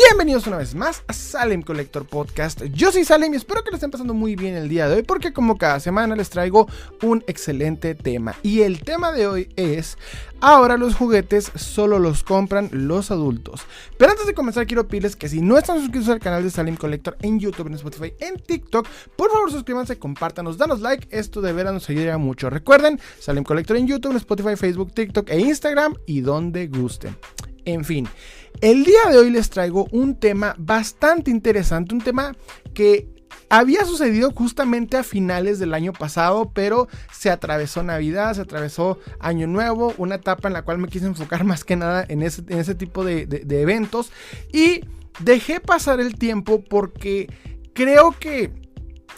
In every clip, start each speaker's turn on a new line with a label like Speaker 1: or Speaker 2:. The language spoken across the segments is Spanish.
Speaker 1: Bienvenidos una vez más a Salem Collector Podcast. Yo soy Salem y espero que lo estén pasando muy bien el día de hoy, porque como cada semana les traigo un excelente tema. Y el tema de hoy es: ahora los juguetes solo los compran los adultos. Pero antes de comenzar, quiero pedirles que si no están suscritos al canal de Salem Collector en YouTube, en Spotify, en TikTok, por favor suscríbanse, compártanos, danos like, esto de veras nos ayudaría mucho. Recuerden, Salem Collector en YouTube, en Spotify, Facebook, TikTok e Instagram y donde gusten. En fin, el día de hoy les traigo un tema bastante interesante, un tema que había sucedido justamente a finales del año pasado, pero se atravesó Navidad, se atravesó Año Nuevo, una etapa en la cual me quise enfocar más que nada en ese tipo de eventos, y dejé pasar el tiempo porque creo que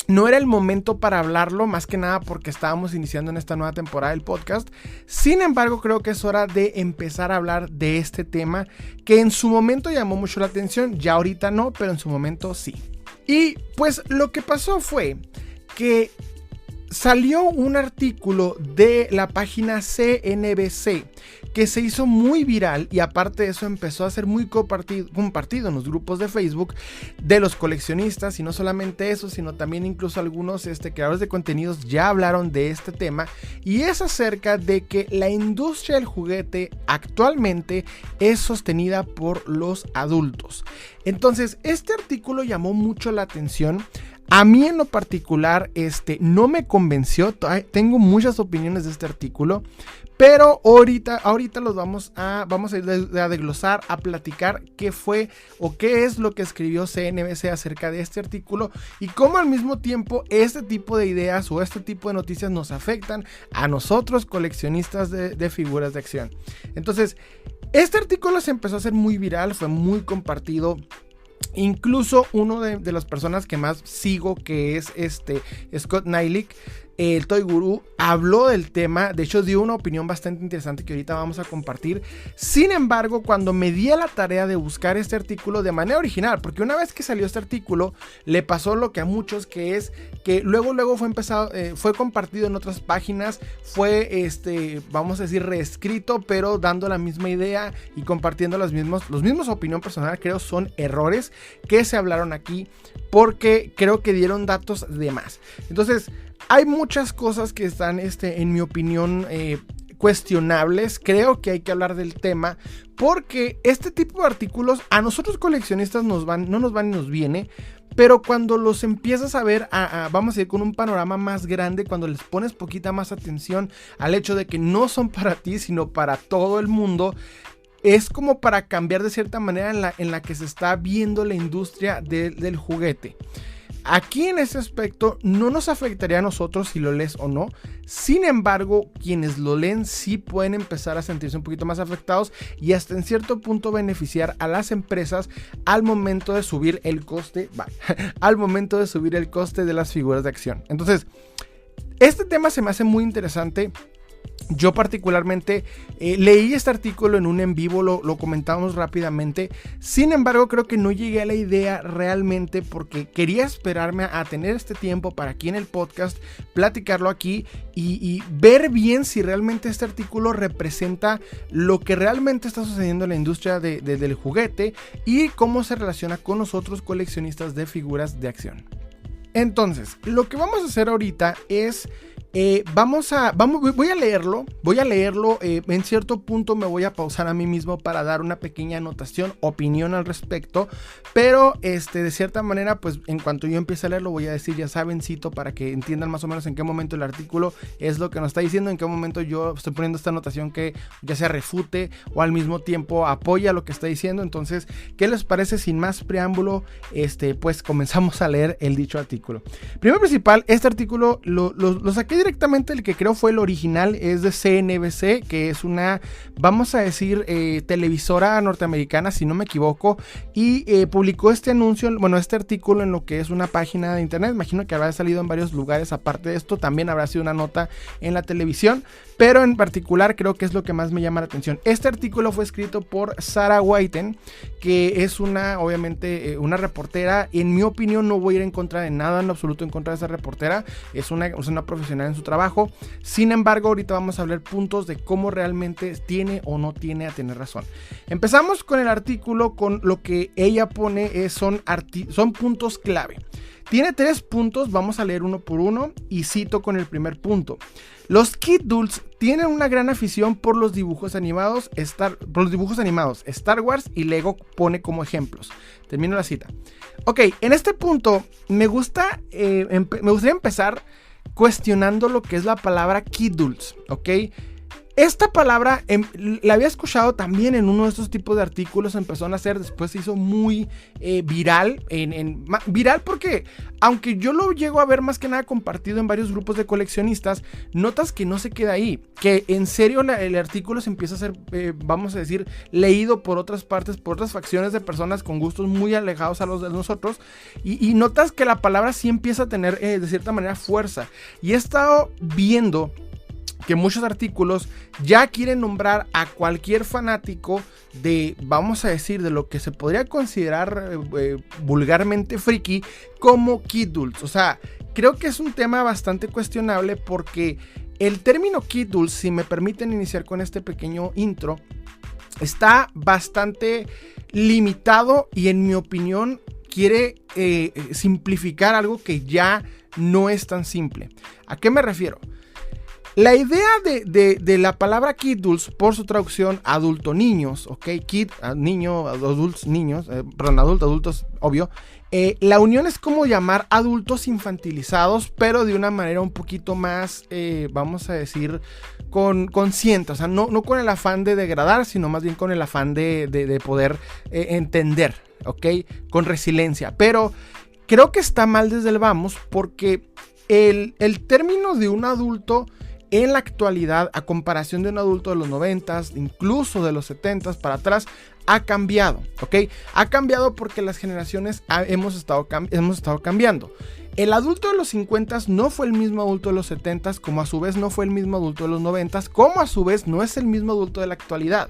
Speaker 1: no era el momento para hablarlo, más que nada porque estábamos iniciando en esta nueva temporada del podcast. Sin embargo, creo que es hora de empezar a hablar de este tema que en su momento llamó mucho la atención. Ya ahorita no, pero en su momento sí. Y pues lo que pasó fue que salió un artículo de la página CNBC que se hizo muy viral, y aparte de eso empezó a ser muy compartido en los grupos de Facebook de los coleccionistas. Y no solamente eso, sino también incluso algunos creadores de contenidos ya hablaron de este tema, y es acerca de que la industria del juguete actualmente es sostenida por los adultos. Entonces, este artículo llamó mucho la atención. A mí en lo particular no me convenció. Tengo muchas opiniones de este artículo, pero ahorita los vamos a ir a desglosar, a platicar qué fue o qué es lo que escribió CNBC acerca de este artículo, y cómo al mismo tiempo este tipo de ideas o este tipo de noticias nos afectan a nosotros, coleccionistas de figuras de acción. Entonces, este artículo se empezó a hacer muy viral, fue muy compartido. Incluso uno de las personas que más sigo, que es Scott Neilick, el Toy Guru, habló del tema. De hecho, dio una opinión bastante interesante que ahorita vamos a compartir. Sin embargo, cuando me di a la tarea de buscar este artículo de manera original, porque una vez que salió este artículo, le pasó lo que a muchos, que es que luego fue compartido en otras páginas, fue vamos a decir reescrito, pero dando la misma idea y compartiendo los mismos opinión personal. Creo son errores que se hablaron aquí, porque creo que dieron datos de más. Entonces, hay muchas cosas que están, en mi opinión, cuestionables. Creo que hay que hablar del tema, porque este tipo de artículos a nosotros coleccionistas no nos van y nos viene. Pero cuando los empiezas a ver, vamos a ir con un panorama más grande, cuando les pones poquita más atención al hecho de que no son para ti, sino para todo el mundo, es como para cambiar de cierta manera en la que se está viendo la industria del juguete. Aquí en ese aspecto no nos afectaría a nosotros si lo lees o no. Sin embargo, quienes lo leen sí pueden empezar a sentirse un poquito más afectados, y hasta en cierto punto beneficiar a las empresas al momento de subir el coste, al momento de subir el coste de las figuras de acción. Entonces, este tema se me hace muy interesante. Yo particularmente leí este artículo en un en vivo, lo comentamos rápidamente. Sin embargo, creo que no llegué a la idea realmente, porque quería esperarme a tener este tiempo para aquí en el podcast, platicarlo aquí y ver bien si realmente este artículo representa lo que realmente está sucediendo en la industria del juguete y cómo se relaciona con nosotros coleccionistas de figuras de acción. Entonces, lo que vamos a hacer ahorita es voy a leerlo, en cierto punto me voy a pausar a mí mismo para dar una pequeña anotación, opinión al respecto, pero de cierta manera, pues en cuanto yo empiece a leerlo voy a decir, ya saben, cito, para que entiendan más o menos en qué momento el artículo es lo que nos está diciendo, en qué momento yo estoy poniendo esta anotación que ya sea refute o al mismo tiempo apoya lo que está diciendo. Entonces, ¿qué les parece? Sin más preámbulo, pues comenzamos a leer el dicho artículo. Primero principal, este artículo lo saqué directamente, el que creo fue el original, es de CNBC, que es una, vamos a decir, televisora norteamericana, si no me equivoco, y publicó este artículo en lo que es una página de internet. Imagino que habrá salido en varios lugares. Aparte de esto, también habrá sido una nota en la televisión, pero en particular creo que es lo que más me llama la atención. Este artículo fue escrito por Sarah Whiten, que es obviamente una reportera. En mi opinión, no voy a ir en contra de nada, en absoluto en contra de esa reportera. Es una profesional funcionar en su trabajo. Sin embargo, ahorita vamos a hablar puntos de cómo realmente tiene o no tiene a tener razón. Empezamos con el artículo, con lo que ella pone son puntos clave. Tiene 3 puntos, vamos a leer uno por uno y cito con el primer punto. Los Kidults tienen una gran afición por los dibujos animados, Star Wars y Lego pone como ejemplos. Termino la cita. Ok, en este punto me gustaría empezar cuestionando lo que es la palabra Kidults, ¿ok? Esta palabra la había escuchado también en uno de estos tipos de artículos, empezó a nacer, después se hizo muy viral, viral porque aunque yo lo llego a ver más que nada compartido en varios grupos de coleccionistas, notas que no se queda ahí, que en serio el artículo se empieza a ser, vamos a decir, leído por otras partes, por otras facciones de personas con gustos muy alejados a los de nosotros, y notas que la palabra sí empieza a tener de cierta manera fuerza, y he estado viendo que muchos artículos ya quieren nombrar a cualquier fanático de, vamos a decir, de lo que se podría considerar vulgarmente friki como Kidults. O sea, creo que es un tema bastante cuestionable porque el término Kidults, si me permiten iniciar con este pequeño intro, está bastante limitado y en mi opinión quiere simplificar algo que ya no es tan simple. ¿A qué me refiero? La idea de la palabra Kidults, por su traducción adulto niños, ok, kid, niño, adultos, niños, perdón, adultos, obvio. La unión es como llamar adultos infantilizados, pero de una manera un poquito más, vamos a decir, consciente, o sea, no con el afán de degradar, sino más bien con el afán de poder entender, ok, con resiliencia. Pero creo que está mal desde el vamos, porque el término de un adulto en la actualidad, a comparación de un adulto de los 90s, incluso de los 70s para atrás, ha cambiado, ¿ok? Ha cambiado porque las generaciones hemos estado cambiando. El adulto de los 50s no fue el mismo adulto de los 70s, como a su vez no fue el mismo adulto de los 90s, como a su vez no es el mismo adulto de la actualidad.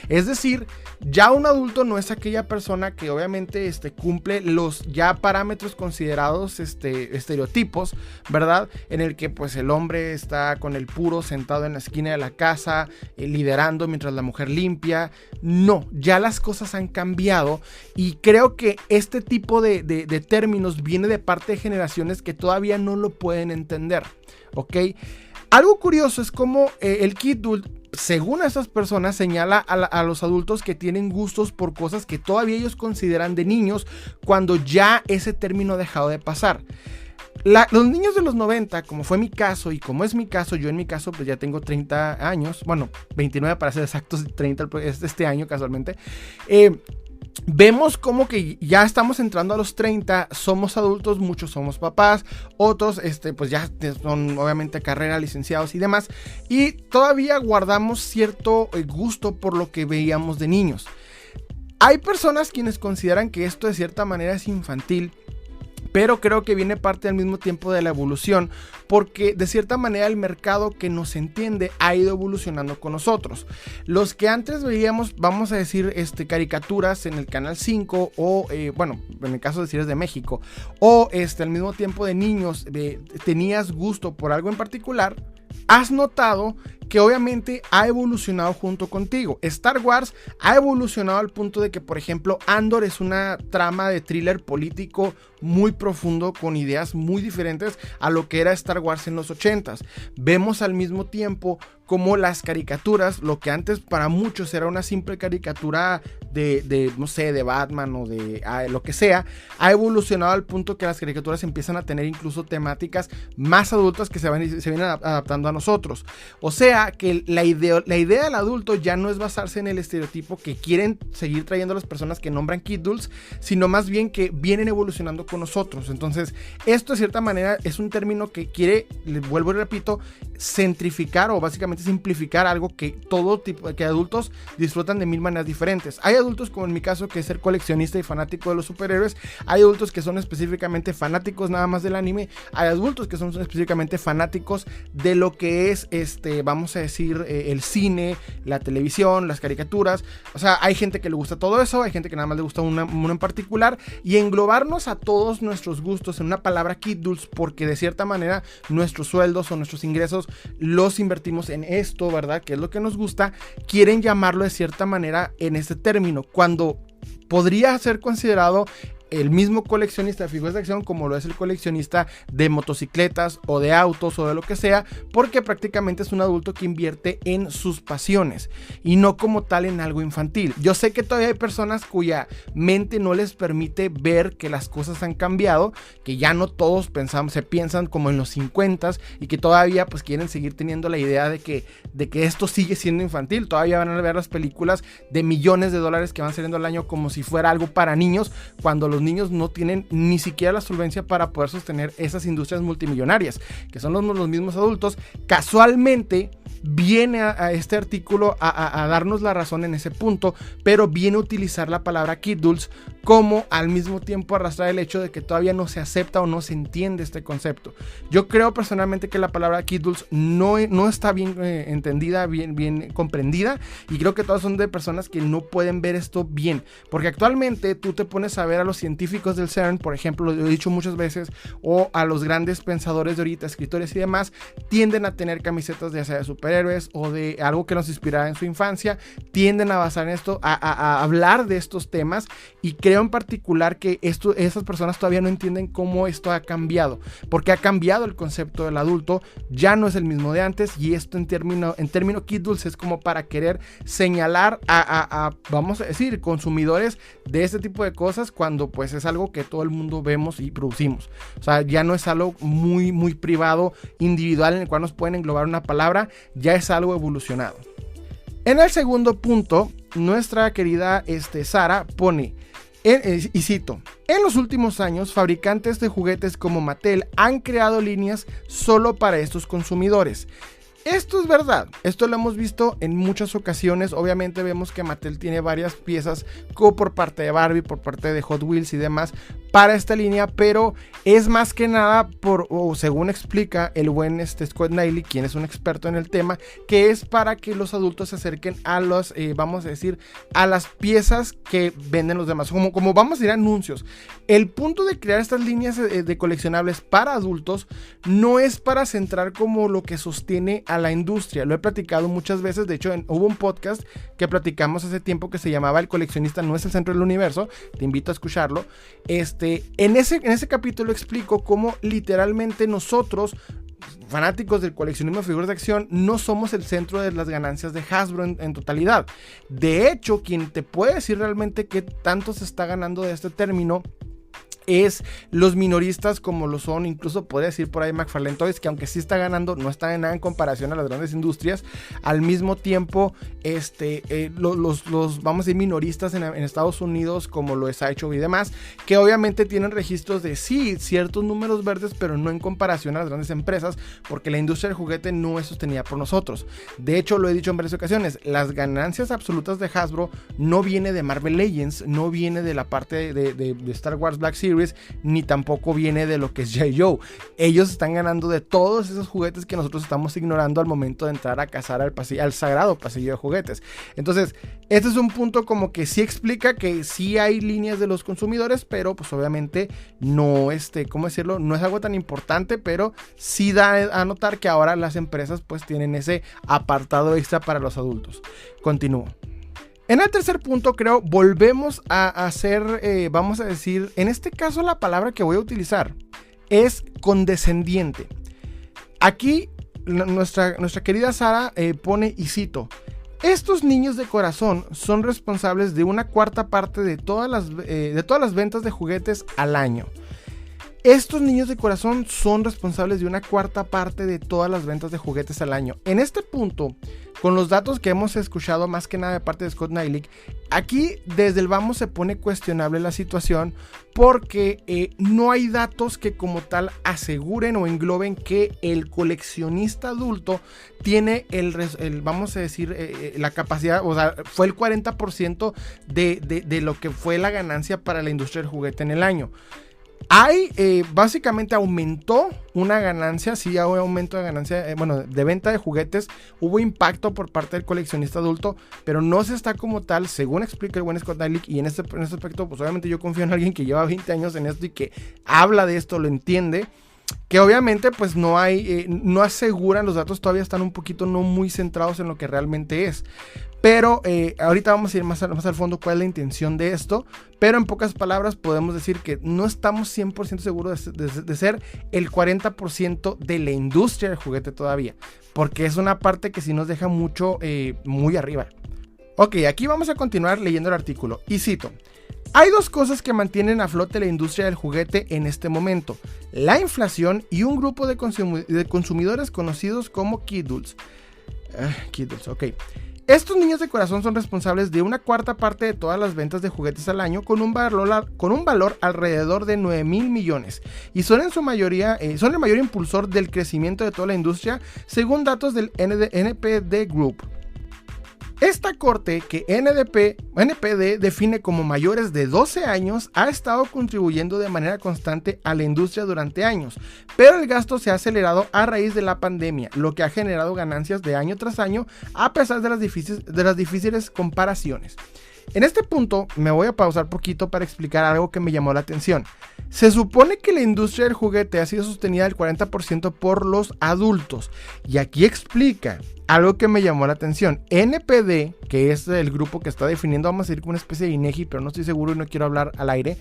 Speaker 1: Es decir, ya un adulto no es aquella persona que obviamente cumple los ya parámetros considerados estereotipos, ¿verdad? En el que pues el hombre está con el puro sentado en la esquina de la casa, liderando mientras la mujer limpia. No, ya las cosas han cambiado y creo que este tipo de términos viene de parte de generaciones que todavía no lo pueden entender, ¿ok? Algo curioso es como el Kidult, según estas personas, señala a los adultos que tienen gustos por cosas que todavía ellos consideran de niños cuando ya ese término ha dejado de pasar. Los niños de los 90, como fue mi caso y como es mi caso, yo en mi caso pues ya tengo 30 años, bueno, 29 para ser exactos, 30 este año casualmente, vemos como que ya estamos entrando a los 30, somos adultos, muchos somos papás, otros pues ya son obviamente carrera, licenciados y demás, y todavía guardamos cierto gusto por lo que veíamos de niños. Hay personas quienes consideran que esto de cierta manera es infantil, pero creo que viene parte al mismo tiempo de la evolución, porque de cierta manera el mercado que nos entiende ha ido evolucionando con nosotros. Los que antes veíamos, vamos a decir, caricaturas en el Canal 5 o, bueno, en el caso de si eres de México, o al mismo tiempo de niños, tenías gusto por algo en particular, has notado que obviamente ha evolucionado junto contigo. Star Wars ha evolucionado al punto de que, por ejemplo, Andor es una trama de thriller político muy profundo con ideas muy diferentes a lo que era Star Wars en los 80s. Vemos al mismo tiempo como las caricaturas, lo que antes para muchos era una simple caricatura de no sé, de Batman o de lo que sea, ha evolucionado al punto que las caricaturas empiezan a tener incluso temáticas más adultas que se vienen adaptando a nosotros. O sea que la idea del adulto ya no es basarse en el estereotipo que quieren seguir trayendo las personas que nombran Kidults, sino más bien que vienen evolucionando con nosotros. Entonces, esto de cierta manera es un término que quiere, vuelvo y repito, centrificar o básicamente simplemente simplificar algo que todo tipo que adultos disfrutan de mil maneras diferentes. Hay adultos, como en mi caso, que es ser coleccionista y fanático de los superhéroes. Hay adultos que son específicamente fanáticos nada más del anime. Hay adultos que son específicamente fanáticos de lo que es, vamos a decir, el cine, la televisión, las caricaturas. O sea, hay gente que le gusta todo eso, hay gente que nada más le gusta uno en particular, y englobarnos a todos nuestros gustos en una palabra Kidults, porque de cierta manera nuestros sueldos o nuestros ingresos los invertimos en esto, ¿verdad? Que es lo que nos gusta. Quieren llamarlo de cierta manera en este término, cuando podría ser considerado el mismo coleccionista de figuras de acción como lo es el coleccionista de motocicletas o de autos o de lo que sea, porque prácticamente es un adulto que invierte en sus pasiones y no como tal en algo infantil. Yo sé que todavía hay personas cuya mente no les permite ver que las cosas han cambiado, que ya no todos se piensan como en los 50s y que todavía pues quieren seguir teniendo la idea de que esto sigue siendo infantil. Todavía van a ver las películas de millones de dólares que van saliendo al año como si fuera algo para niños, cuando los niños no tienen ni siquiera la solvencia para poder sostener esas industrias multimillonarias, que son los mismos adultos. Casualmente viene a este artículo a darnos la razón en ese punto, pero viene a utilizar la palabra Kidults como al mismo tiempo arrastrar el hecho de que todavía no se acepta o no se entiende este concepto. Yo creo personalmente que la palabra Kidults no está bien entendida, bien comprendida, y creo que todas son de personas que no pueden ver esto bien, porque actualmente tú te pones a ver a los científicos del CERN, por ejemplo, lo he dicho muchas veces, o a los grandes pensadores de ahorita, escritores y demás, tienden a tener camisetas ya sea de superhéroes o de algo que nos inspirara en su infancia, tienden a basar en esto, a hablar de estos temas, y creo en particular que esas personas todavía no entienden cómo esto ha cambiado, porque ha cambiado el concepto del adulto, ya no es el mismo de antes, y esto en término Kidults es como para querer señalar a vamos a decir, consumidores de este tipo de cosas, cuando pues es algo que todo el mundo vemos y producimos. O sea, ya no es algo muy, muy privado, individual, en el cual nos pueden englobar una palabra, ya es algo evolucionado. En el segundo punto, nuestra querida Sara pone, y cito: en los últimos años, fabricantes de juguetes como Mattel han creado líneas solo para estos consumidores. Esto es verdad, esto lo hemos visto en muchas ocasiones. Obviamente vemos que Mattel tiene varias piezas, como por parte de Barbie, por parte de Hot Wheels y demás, para esta línea, pero es más que nada según explica el buen Scott Neily, quien es un experto en el tema, que es para que los adultos se acerquen a los, vamos a decir, a las piezas que venden los demás, como vamos a decir, anuncios. El punto de crear estas líneas de coleccionables para adultos no es para centrar como lo que sostiene a la industria. Lo he platicado muchas veces. De hecho, hubo un podcast que platicamos hace tiempo que se llamaba El coleccionista no es el centro del universo. Te invito a escucharlo. En ese capítulo explico cómo literalmente nosotros, fanáticos del coleccionismo de figuras de acción, no somos el centro de las ganancias de Hasbro en totalidad. De hecho, quien te puede decir realmente qué tanto se está ganando de este término es los minoristas, como lo son, incluso podría decir por ahí McFarlane Toys, que aunque sí está ganando, no está en nada en comparación a las grandes industrias. Al mismo tiempo, los vamos a decir minoristas en Estados Unidos, como lo es Sideshow y demás, que obviamente tienen registros de sí, ciertos números verdes, pero no en comparación a las grandes empresas, porque la industria del juguete no es sostenida por nosotros. De hecho, lo he dicho en varias ocasiones, las ganancias absolutas de Hasbro no viene de Marvel Legends, no viene de la parte de Star Wars Black Series, ni tampoco viene de lo que es G.I. Joe. Ellos están ganando de todos esos juguetes que nosotros estamos ignorando al momento de entrar a cazar al sagrado pasillo de juguetes. Entonces, este es un punto como que sí explica que sí hay líneas de los consumidores, pero pues obviamente no, ¿cómo decirlo? No es algo tan importante, pero sí da a notar que ahora las empresas pues tienen ese apartado extra para los adultos. Continúo. En el tercer punto, creo, volvemos a hacer, vamos a decir, en este caso la palabra que voy a utilizar es condescendiente. Aquí nuestra querida Sara pone, y cito: estos niños de corazón son responsables de una cuarta parte de todas las ventas de juguetes al año. Estos niños de corazón son responsables de una cuarta parte de todas las ventas de juguetes al año. En este punto, con los datos que hemos escuchado más que nada de parte de Scott Neilick, aquí desde el vamos se pone cuestionable la situación porque no hay datos que como tal aseguren o engloben que el coleccionista adulto tiene vamos a decir, la capacidad, o sea, fue el 40% de lo que fue la ganancia para la industria del juguete en el año. Básicamente aumentó una ganancia, sí, hubo aumento de ganancia, de venta de juguetes, hubo impacto por parte del coleccionista adulto, pero no se está como tal, según explica el buen Scott Neilick, y en este aspecto, pues obviamente yo confío en alguien que lleva 20 años en esto y que habla de esto, lo entiende, que obviamente pues no aseguran, los datos todavía están un poquito no muy centrados en lo que realmente es. Pero ahorita vamos a ir más al fondo cuál es la intención de esto. Pero en pocas palabras podemos decir que no estamos 100% seguros de ser el 40% de la industria del juguete todavía. Porque es una parte que sí nos deja mucho, muy arriba. Ok, aquí vamos a continuar leyendo el artículo. Y cito: hay dos cosas que mantienen a flote la industria del juguete en este momento: la inflación y un grupo de consumidores conocidos como kidults. Ok. Estos niños de corazón son responsables de una cuarta parte de todas las ventas de juguetes al año con un valor alrededor de 9,000 millones y son en su mayoría son el mayor impulsor del crecimiento de toda la industria según datos del NPD Group. Esta corte, que NPD define como mayores de 12 años, ha estado contribuyendo de manera constante a la industria durante años, pero el gasto se ha acelerado a raíz de la pandemia, lo que ha generado ganancias de año tras año a pesar de las difíciles comparaciones. En este punto me voy a pausar poquito para explicar algo que me llamó la atención. Se supone que la industria del juguete ha sido sostenida del 40% por los adultos. Y aquí explica algo que me llamó la atención. NPD, que es el grupo que está definiendo, vamos a decir como una especie de INEGI, pero no estoy seguro y no quiero hablar al aire.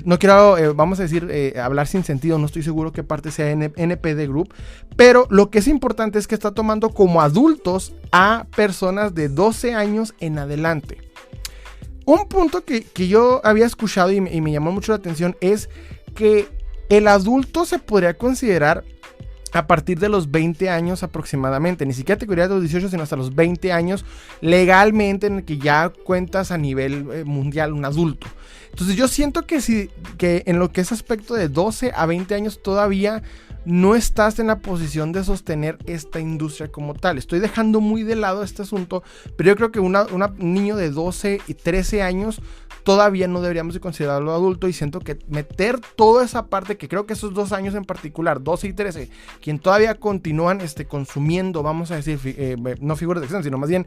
Speaker 1: No quiero, vamos a decir, hablar sin sentido, no estoy seguro qué parte sea NPD Group. Pero lo que es importante es que está tomando como adultos a personas de 12 años en adelante. Un punto que yo había escuchado y me llamó mucho la atención es que el adulto se podría considerar a partir de los 20 años aproximadamente, ni siquiera te categoría de los 18, sino hasta los 20 años legalmente en el que ya cuentas a nivel mundial un adulto. Entonces yo siento que en lo que es aspecto de 12 a 20 años todavía no estás en la posición de sostener esta industria como tal. Estoy dejando muy de lado este asunto, pero yo creo que un niño de 12 y 13 años todavía no deberíamos de considerarlo adulto, y siento que meter toda esa parte, que creo que esos 2 años en particular, 12 y 13, quien todavía continúan consumiendo, vamos a decir, no figuras de acción, sino más bien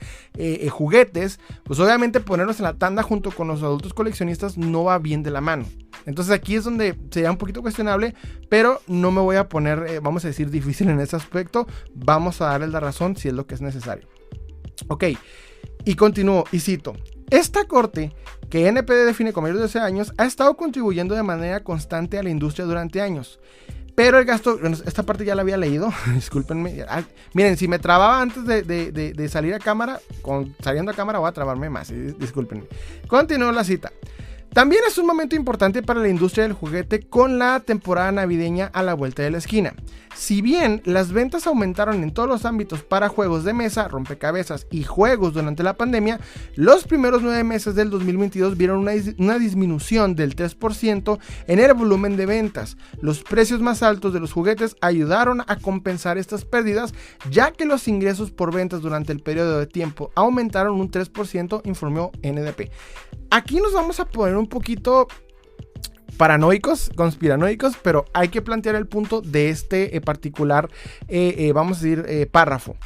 Speaker 1: juguetes, pues obviamente ponerlos en la tanda junto con los adultos coleccionistas no va bien de la mano. Entonces aquí es donde sería un poquito cuestionable, pero no me voy a poner, vamos a decir, difícil en ese aspecto. Vamos a darles la razón si es lo que es necesario. Ok, y continúo y cito: esta corte, que NPD define como mayores de 12 años, ha estado contribuyendo de manera constante a la industria durante años. Pero el gasto, esta parte ya la había leído, discúlpenme. Miren, si me trababa antes de salir a cámara, saliendo a cámara voy a trabarme más, discúlpenme. Continúo la cita. También es un momento importante para la industria del juguete con la temporada navideña a la vuelta de la esquina. Si bien las ventas aumentaron en todos los ámbitos para juegos de mesa, rompecabezas y juegos durante la pandemia, los primeros 9 meses del 2022 vieron una disminución del 3% en el volumen de ventas. Los precios más altos de los juguetes ayudaron a compensar estas pérdidas, ya que los ingresos por ventas durante el periodo de tiempo aumentaron un 3%, informó NDP. Aquí nos vamos a poner un poquito conspiranoicos, pero hay que plantear el punto de este particular, vamos a decir, párrafo.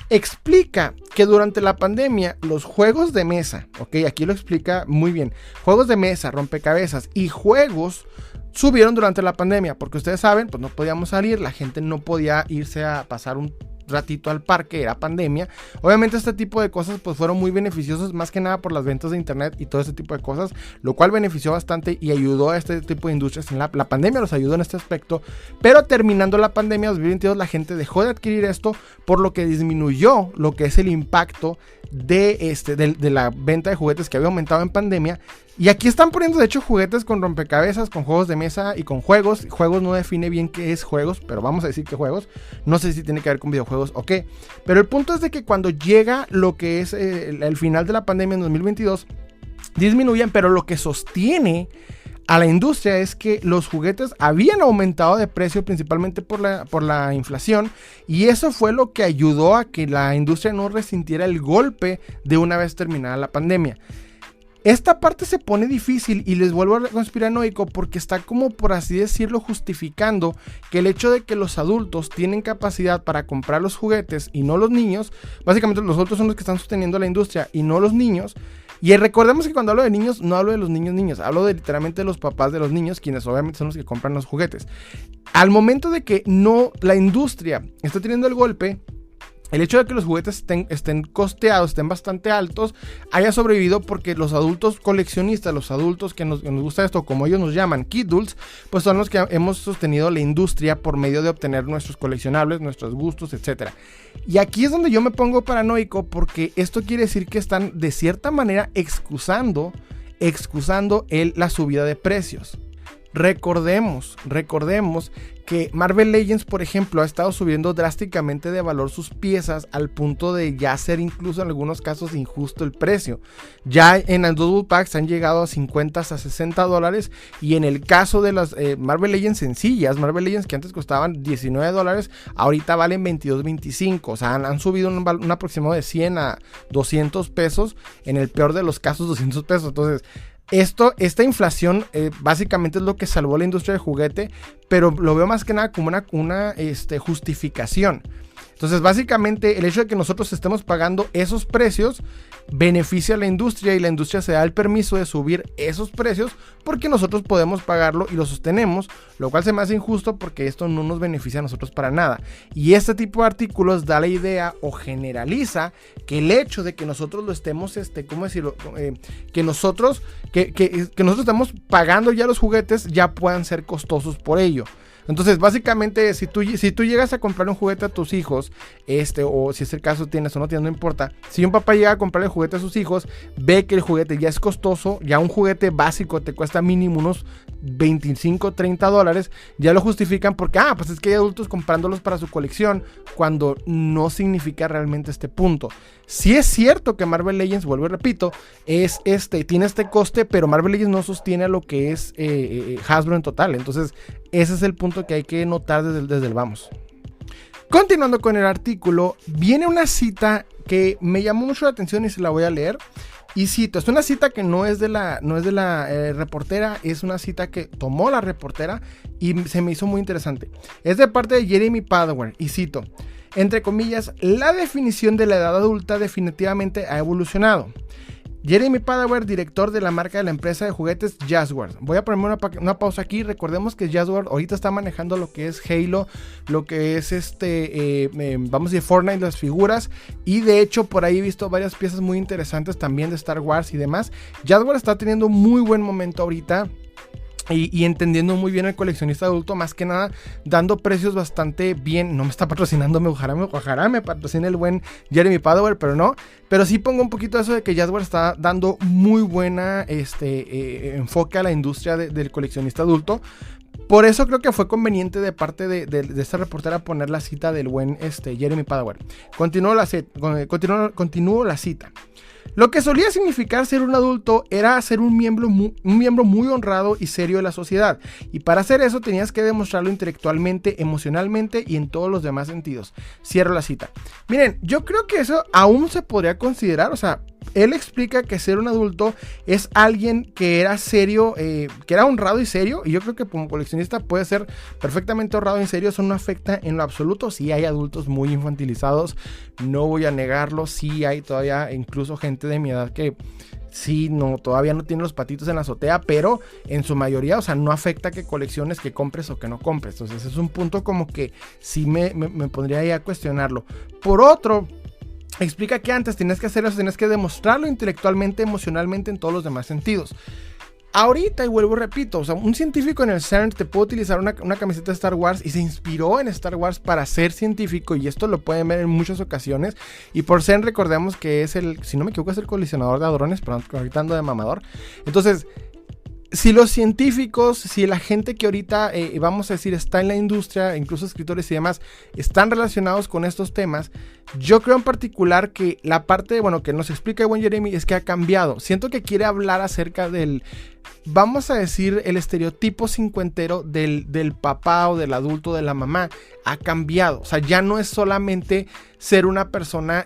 Speaker 1: Explica que durante la pandemia los juegos de mesa, ok, aquí lo explica muy bien, juegos de mesa, rompecabezas y juegos subieron durante la pandemia, porque ustedes saben, pues no podíamos salir, la gente no podía irse a pasar un ratito al parque, era pandemia. Obviamente este tipo de cosas pues fueron muy beneficiosos, más que nada por las ventas de internet y todo ese tipo de cosas, lo cual benefició bastante y ayudó a este tipo de industrias. En la pandemia los ayudó en este aspecto, pero terminando la pandemia 2022 la gente dejó de adquirir esto, por lo que disminuyó lo que es el impacto de la venta de juguetes que había aumentado en pandemia. Y aquí están poniendo de hecho juguetes con rompecabezas, con juegos de mesa y con juegos. Juegos no define bien qué es juegos, pero vamos a decir que juegos. No sé si tiene que ver con videojuegos o qué. Pero el punto es de que cuando llega lo que es el final de la pandemia en 2022, disminuyen, pero lo que sostiene a la industria es que los juguetes habían aumentado de precio principalmente por la inflación, y eso fue lo que ayudó a que la industria no resintiera el golpe de una vez terminada la pandemia. Esta parte se pone difícil y les vuelvo a conspiranoico porque está como, por así decirlo, justificando que el hecho de que los adultos tienen capacidad para comprar los juguetes y no los niños, básicamente los adultos son los que están sosteniendo la industria y no los niños. Y recordemos que cuando hablo de niños, no hablo de los niños, hablo de literalmente los papás de los niños, quienes obviamente son los que compran los juguetes. Al momento de que no la industria está teniendo el golpe, el hecho de que los juguetes estén costeados, estén bastante altos, haya sobrevivido porque los adultos coleccionistas, los adultos que nos gusta esto, como ellos nos llaman, kidults, pues son los que hemos sostenido la industria por medio de obtener nuestros coleccionables, nuestros gustos, etc. Y aquí es donde yo me pongo paranoico, porque esto quiere decir que están de cierta manera excusando la subida de precios. Recordemos que Marvel Legends, por ejemplo, ha estado subiendo drásticamente de valor sus piezas al punto de ya ser incluso en algunos casos injusto el precio. Ya en las Double Packs han llegado a $50 a $60, y en el caso de las Marvel Legends sencillas, Marvel Legends que antes costaban $19, ahorita valen $22.25. O sea, han subido un aproximado de 100 a 200 pesos, en el peor de los casos 200 pesos. Entonces, esta inflación básicamente es lo que salvó la industria del juguete, pero lo veo más que nada como una justificación. Entonces, básicamente, el hecho de que nosotros estemos pagando esos precios beneficia a la industria, y la industria se da el permiso de subir esos precios porque nosotros podemos pagarlo y lo sostenemos, lo cual se me hace injusto porque esto no nos beneficia a nosotros para nada. Y este tipo de artículos da la idea o generaliza que el hecho de que nosotros lo estemos, ¿cómo decirlo? Que nosotros estamos pagando ya los juguetes ya puedan ser costosos por ello. Entonces, básicamente, si tú llegas a comprar un juguete a tus hijos, o si es el caso tienes o no tienes, no importa. Si un papá llega a comprar el juguete a sus hijos, ve que el juguete ya es costoso, ya un juguete básico te cuesta mínimo unos $25, $30, ya lo justifican porque, pues es que hay adultos comprándolos para su colección, cuando no significa realmente este punto. Sí es cierto que Marvel Legends, vuelvo y repito, tiene este coste, pero Marvel Legends no sostiene a lo que es Hasbro en total. Entonces, ese es el punto que hay que notar desde el vamos. Continuando con el artículo, viene una cita que me llamó mucho la atención y se la voy a leer. Y cito, es una cita que no es de la reportera, es una cita que tomó la reportera y se me hizo muy interesante. Es de parte de Jeremy Padawer y cito, entre comillas, la definición de la edad adulta definitivamente ha evolucionado. Jeremy Padawer, director de la marca de la empresa de juguetes Jazzwares. Voy a ponerme una pausa aquí. Recordemos que Jazzwares ahorita está manejando lo que es Halo, lo que es vamos a decir Fortnite, las figuras, y de hecho por ahí he visto varias piezas muy interesantes también de Star Wars y demás. Jazzwares está teniendo un muy buen momento ahorita. Y entendiendo muy bien el coleccionista adulto, más que nada dando precios bastante bien. No me está patrocinando, ojalá me patrocine el buen Jeremy Padawer, pero no. Pero sí pongo un poquito eso de que Jazzwares está dando muy buena enfoque a la industria del coleccionista adulto. Por eso creo que fue conveniente de parte de esta reportera poner la cita del buen Jeremy Padawer. Continúo la cita. Lo que solía significar ser un adulto era ser un miembro muy honrado y serio de la sociedad. Y para hacer eso tenías que demostrarlo intelectualmente, emocionalmente y en todos los demás sentidos. Cierro la cita. Miren, yo creo que eso aún se podría considerar, o sea, él explica que ser un adulto es alguien que era serio, que era honrado y serio. Y yo creo que como coleccionista puede ser perfectamente honrado y serio. Eso no afecta en lo absoluto. Sí hay adultos muy infantilizados, no voy a negarlo. Sí hay todavía incluso gente de mi edad que sí, todavía no tiene los patitos en la azotea, pero en su mayoría, o sea, no afecta que colecciones, que compres o que no compres. Entonces es un punto como que sí me pondría ahí a cuestionarlo. Por otro, explica que antes tenías que hacer eso, tenías que demostrarlo intelectualmente, emocionalmente, en todos los demás sentidos. ahorita, y vuelvo y repito, o sea, un científico en el CERN te puede utilizar una camiseta de Star Wars y se inspiró en Star Wars para ser científico, y esto lo pueden ver en muchas ocasiones. Y por CERN recordemos que es si no me equivoco, es el colisionador de hadrones, pero ahorita ando de mamador. Entonces, si los científicos, si la gente que ahorita, vamos a decir, está en la industria, incluso escritores y demás, están relacionados con estos temas, yo creo en particular que la parte, bueno, que nos explica el buen Jeremy es que ha cambiado. Siento que quiere hablar acerca del, vamos a decir, el estereotipo cincuentero del papá o del adulto, de la mamá, ha cambiado. O sea, ya no es solamente ser una persona,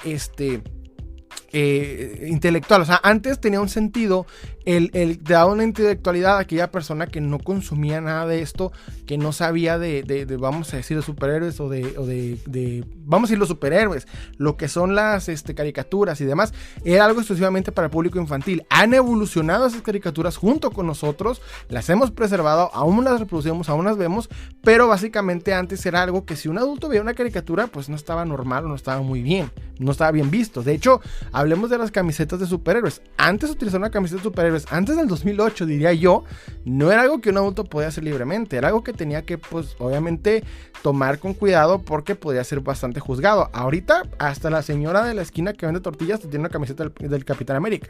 Speaker 1: intelectual. O sea, antes tenía un sentido el dar una intelectualidad a aquella persona que no consumía nada de esto, que no sabía de vamos a decir, de superhéroes o de vamos a decir, los superhéroes, lo que son las caricaturas y demás, era algo exclusivamente para el público infantil. Han evolucionado esas caricaturas junto con nosotros, las hemos preservado, aún las reproducimos, aún las vemos, pero básicamente antes era algo que si un adulto veía una caricatura, pues no estaba normal o no estaba muy bien, no estaba bien visto. De hecho, hablemos de las camisetas de superhéroes. Antes utilizar una camiseta de superhéroes, antes del 2008, diría yo, no era algo que un adulto podía hacer libremente. Era algo que tenía que, pues, obviamente, tomar con cuidado porque podía ser bastante juzgado. Ahorita, hasta la señora de la esquina que vende tortillas tiene una camiseta del Capitán América.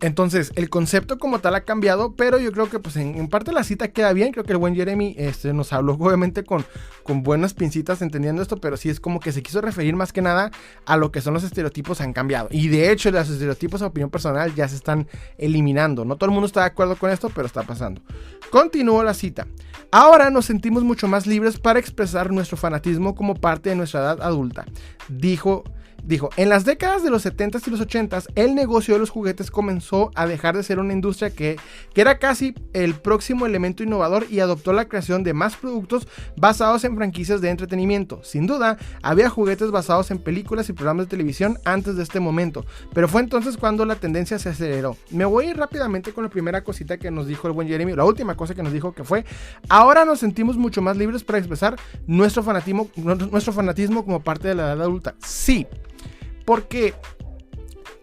Speaker 1: Entonces, el concepto como tal ha cambiado, pero yo creo que pues en parte la cita queda bien. Creo que el buen Jeremy nos habló obviamente con buenas pincitas entendiendo esto, pero sí es como que se quiso referir más que nada a lo que son los estereotipos han cambiado. Y de hecho, los estereotipos a opinión personal ya se están eliminando. No todo el mundo está de acuerdo con esto, pero está pasando. Continúo la cita. Ahora nos sentimos mucho más libres para expresar nuestro fanatismo como parte de nuestra edad adulta. Dijo, en las décadas de los 70s y los 80s, el negocio de los juguetes comenzó a dejar de ser una industria que era casi el próximo elemento innovador y adoptó la creación de más productos basados en franquicias de entretenimiento. Sin duda, había juguetes basados en películas y programas de televisión antes de este momento, pero fue entonces cuando la tendencia se aceleró. Me voy a ir rápidamente con la primera cosita que nos dijo el buen Jeremy, la última cosa que nos dijo, que fue: ahora nos sentimos mucho más libres para expresar nuestro fanatismo como parte de la edad adulta. Sí. Porque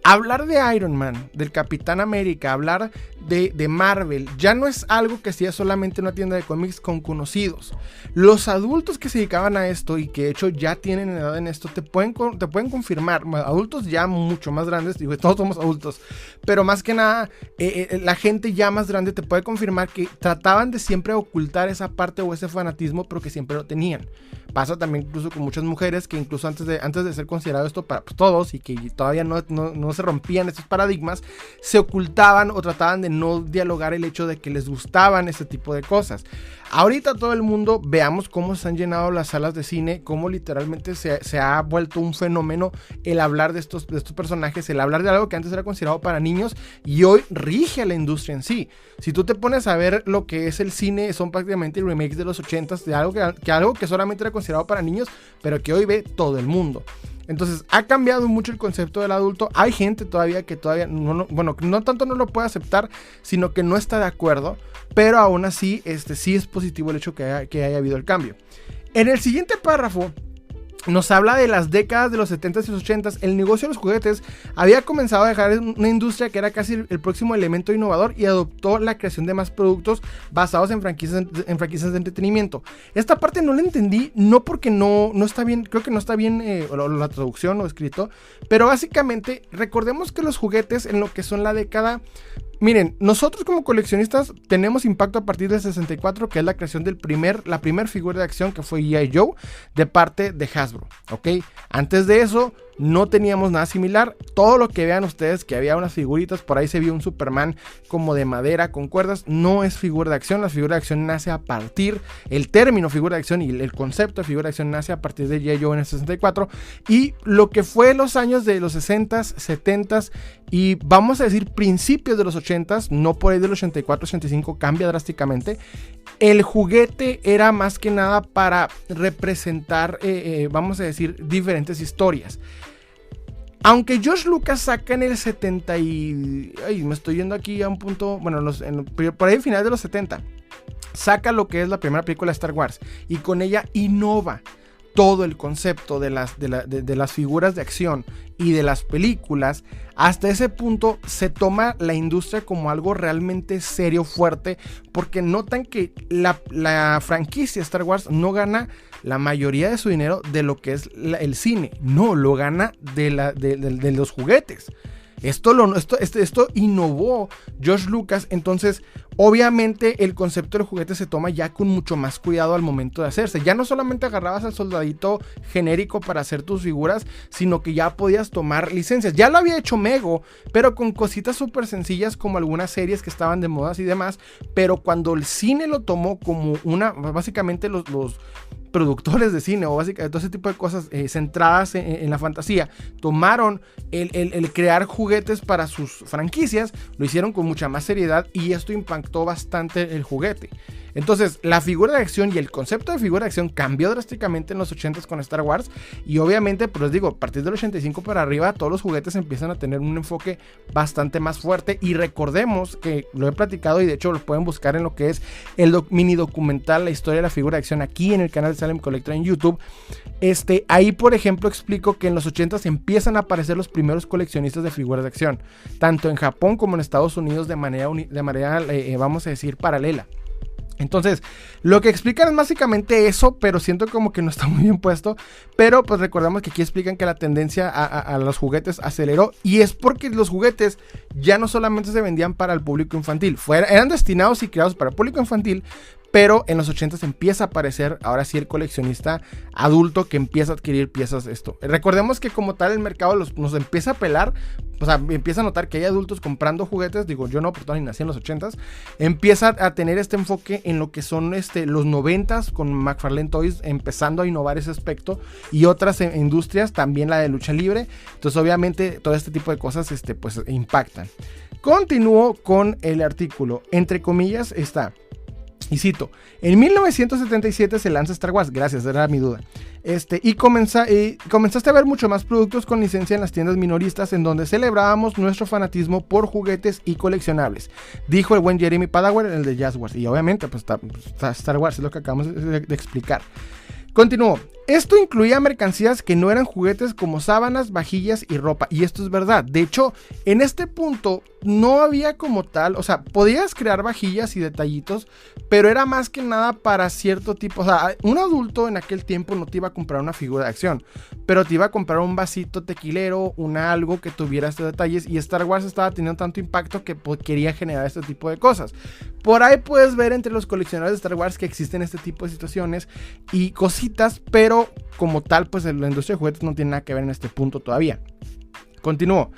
Speaker 1: hablar de Iron Man, del Capitán América, hablar de Marvel, ya no es algo que sea solamente una tienda de cómics con conocidos. Los adultos que se dedicaban a esto y que de hecho ya tienen edad en esto, te pueden confirmar, adultos ya mucho más grandes, digo, todos somos adultos, pero más que nada, la gente ya más grande te puede confirmar que trataban de siempre ocultar esa parte o ese fanatismo, pero que siempre lo tenían. Pasa también incluso con muchas mujeres que incluso antes de ser considerado esto para pues, todos, y que todavía no se rompían estos paradigmas, se ocultaban o trataban de no dialogar el hecho de que les gustaban este tipo de cosas. Ahorita todo el mundo, veamos cómo se han llenado las salas de cine, cómo literalmente se ha vuelto un fenómeno el hablar de estos personajes, el hablar de algo que antes era considerado para niños y hoy rige a la industria en sí. Si tú te pones a ver lo que es el cine, son prácticamente remakes de los 80s de algo que solamente era considerado para niños, pero que hoy ve todo el mundo. Entonces ha cambiado mucho el concepto del adulto. Hay gente todavía que no tanto no lo puede aceptar, sino que no está de acuerdo, pero aún así sí es positivo el hecho que haya habido el cambio. En el siguiente párrafo nos habla de las décadas de los 70s y los 80s. El negocio de los juguetes había comenzado a dejar una industria que era casi el próximo elemento innovador y adoptó la creación de más productos basados en franquicias de entretenimiento. Esta parte no la entendí, no porque no está bien, creo que no está bien la traducción o escrito, pero básicamente recordemos que los juguetes en lo que son la década... Miren, nosotros como coleccionistas tenemos impacto a partir del 64, que es la creación de la primer figura de acción, que fue G.I. Joe, de parte de Hasbro, ¿ok? Antes de eso no teníamos nada similar. Todo lo que vean ustedes, que había unas figuritas, por ahí se vio un Superman como de madera con cuerdas, no es figura de acción. La figura de acción nace a partir, el término figura de acción y el concepto de figura de acción nace a partir de G.I. Joe en el 64, y lo que fue los años de los 60s, 70s y vamos a decir principios de los 80s, no por ahí del 84, 85, cambia drásticamente. El juguete era más que nada para representar, vamos a decir, diferentes historias. Aunque George Lucas saca en el 70 y... Ay, me estoy yendo aquí a un punto... Bueno, por ahí final de los 70, saca lo que es la primera película de Star Wars y con ella innova. todo el concepto de las figuras de acción y de las películas, hasta ese punto se toma la industria como algo realmente serio, fuerte, porque notan que la franquicia Star Wars no gana la mayoría de su dinero de lo que es el cine, no, lo gana de los juguetes. Esto innovó George Lucas, entonces obviamente el concepto del juguete se toma ya con mucho más cuidado al momento de hacerse. Ya no solamente agarrabas al soldadito genérico para hacer tus figuras, sino que ya podías tomar licencias. Ya lo había hecho Mego, pero con cositas súper sencillas como algunas series que estaban de modas y demás, pero cuando el cine lo tomó como básicamente los productores de cine o básicamente todo ese tipo de cosas centradas en la fantasía, tomaron el crear juguetes para sus franquicias, lo hicieron con mucha más seriedad y esto impactó bastante el juguete. Entonces la figura de acción y el concepto de figura de acción cambió drásticamente en los 80s con Star Wars, y obviamente, pues les digo, a partir del 85 para arriba todos los juguetes empiezan a tener un enfoque bastante más fuerte. Y recordemos que lo he platicado y de hecho lo pueden buscar en lo que es el mini documental La historia de la figura de acción aquí en el canal de Salem Collector en YouTube. Ahí por ejemplo explico que en los 80s empiezan a aparecer los primeros coleccionistas de figuras de acción, tanto en Japón como en Estados Unidos de manera vamos a decir paralela. Entonces, lo que explican es básicamente eso, pero siento como que no está muy bien puesto. Pero pues recordamos que aquí explican que la tendencia a los juguetes aceleró, y es porque los juguetes ya no solamente se vendían para el público infantil, eran destinados y creados para el público infantil, pero en los 80s empieza a aparecer ahora sí el coleccionista adulto que empieza a adquirir piezas de esto. Recordemos que como tal el mercado nos empieza a pelar, o sea, empieza a notar que hay adultos comprando juguetes, digo yo no, porque todavía nací en los 80s, empieza a tener este enfoque en lo que son los 90s con McFarlane Toys empezando a innovar ese aspecto, y otras industrias, también la de lucha libre. Entonces obviamente todo este tipo de cosas pues impactan. Continúo con el artículo, entre comillas está... Y cito, en 1977 se lanza Star Wars, gracias, era mi duda. Y comenzaste a ver mucho más productos con licencia en las tiendas minoristas, en donde celebrábamos nuestro fanatismo por juguetes y coleccionables, dijo el buen Jeremy Padawer, el de Jazz Wars. Y obviamente pues está Star Wars, es lo que acabamos de explicar. Continuó. Esto incluía mercancías que no eran juguetes como sábanas, vajillas y ropa. Y esto es verdad. De hecho, en este punto no había como tal, o sea, podías crear vajillas y detallitos, pero era más que nada para cierto tipo. O sea, un adulto en aquel tiempo no te iba a comprar una figura de acción, pero te iba a comprar un vasito tequilero, algo que tuviera estos detalles. Y Star Wars estaba teniendo tanto impacto que quería generar este tipo de cosas. Por ahí puedes ver entre los coleccionadores de Star Wars que existen este tipo de situaciones y cositas, pero como tal, pues la industria de juguetes no tiene nada que ver en este punto todavía. Continúo.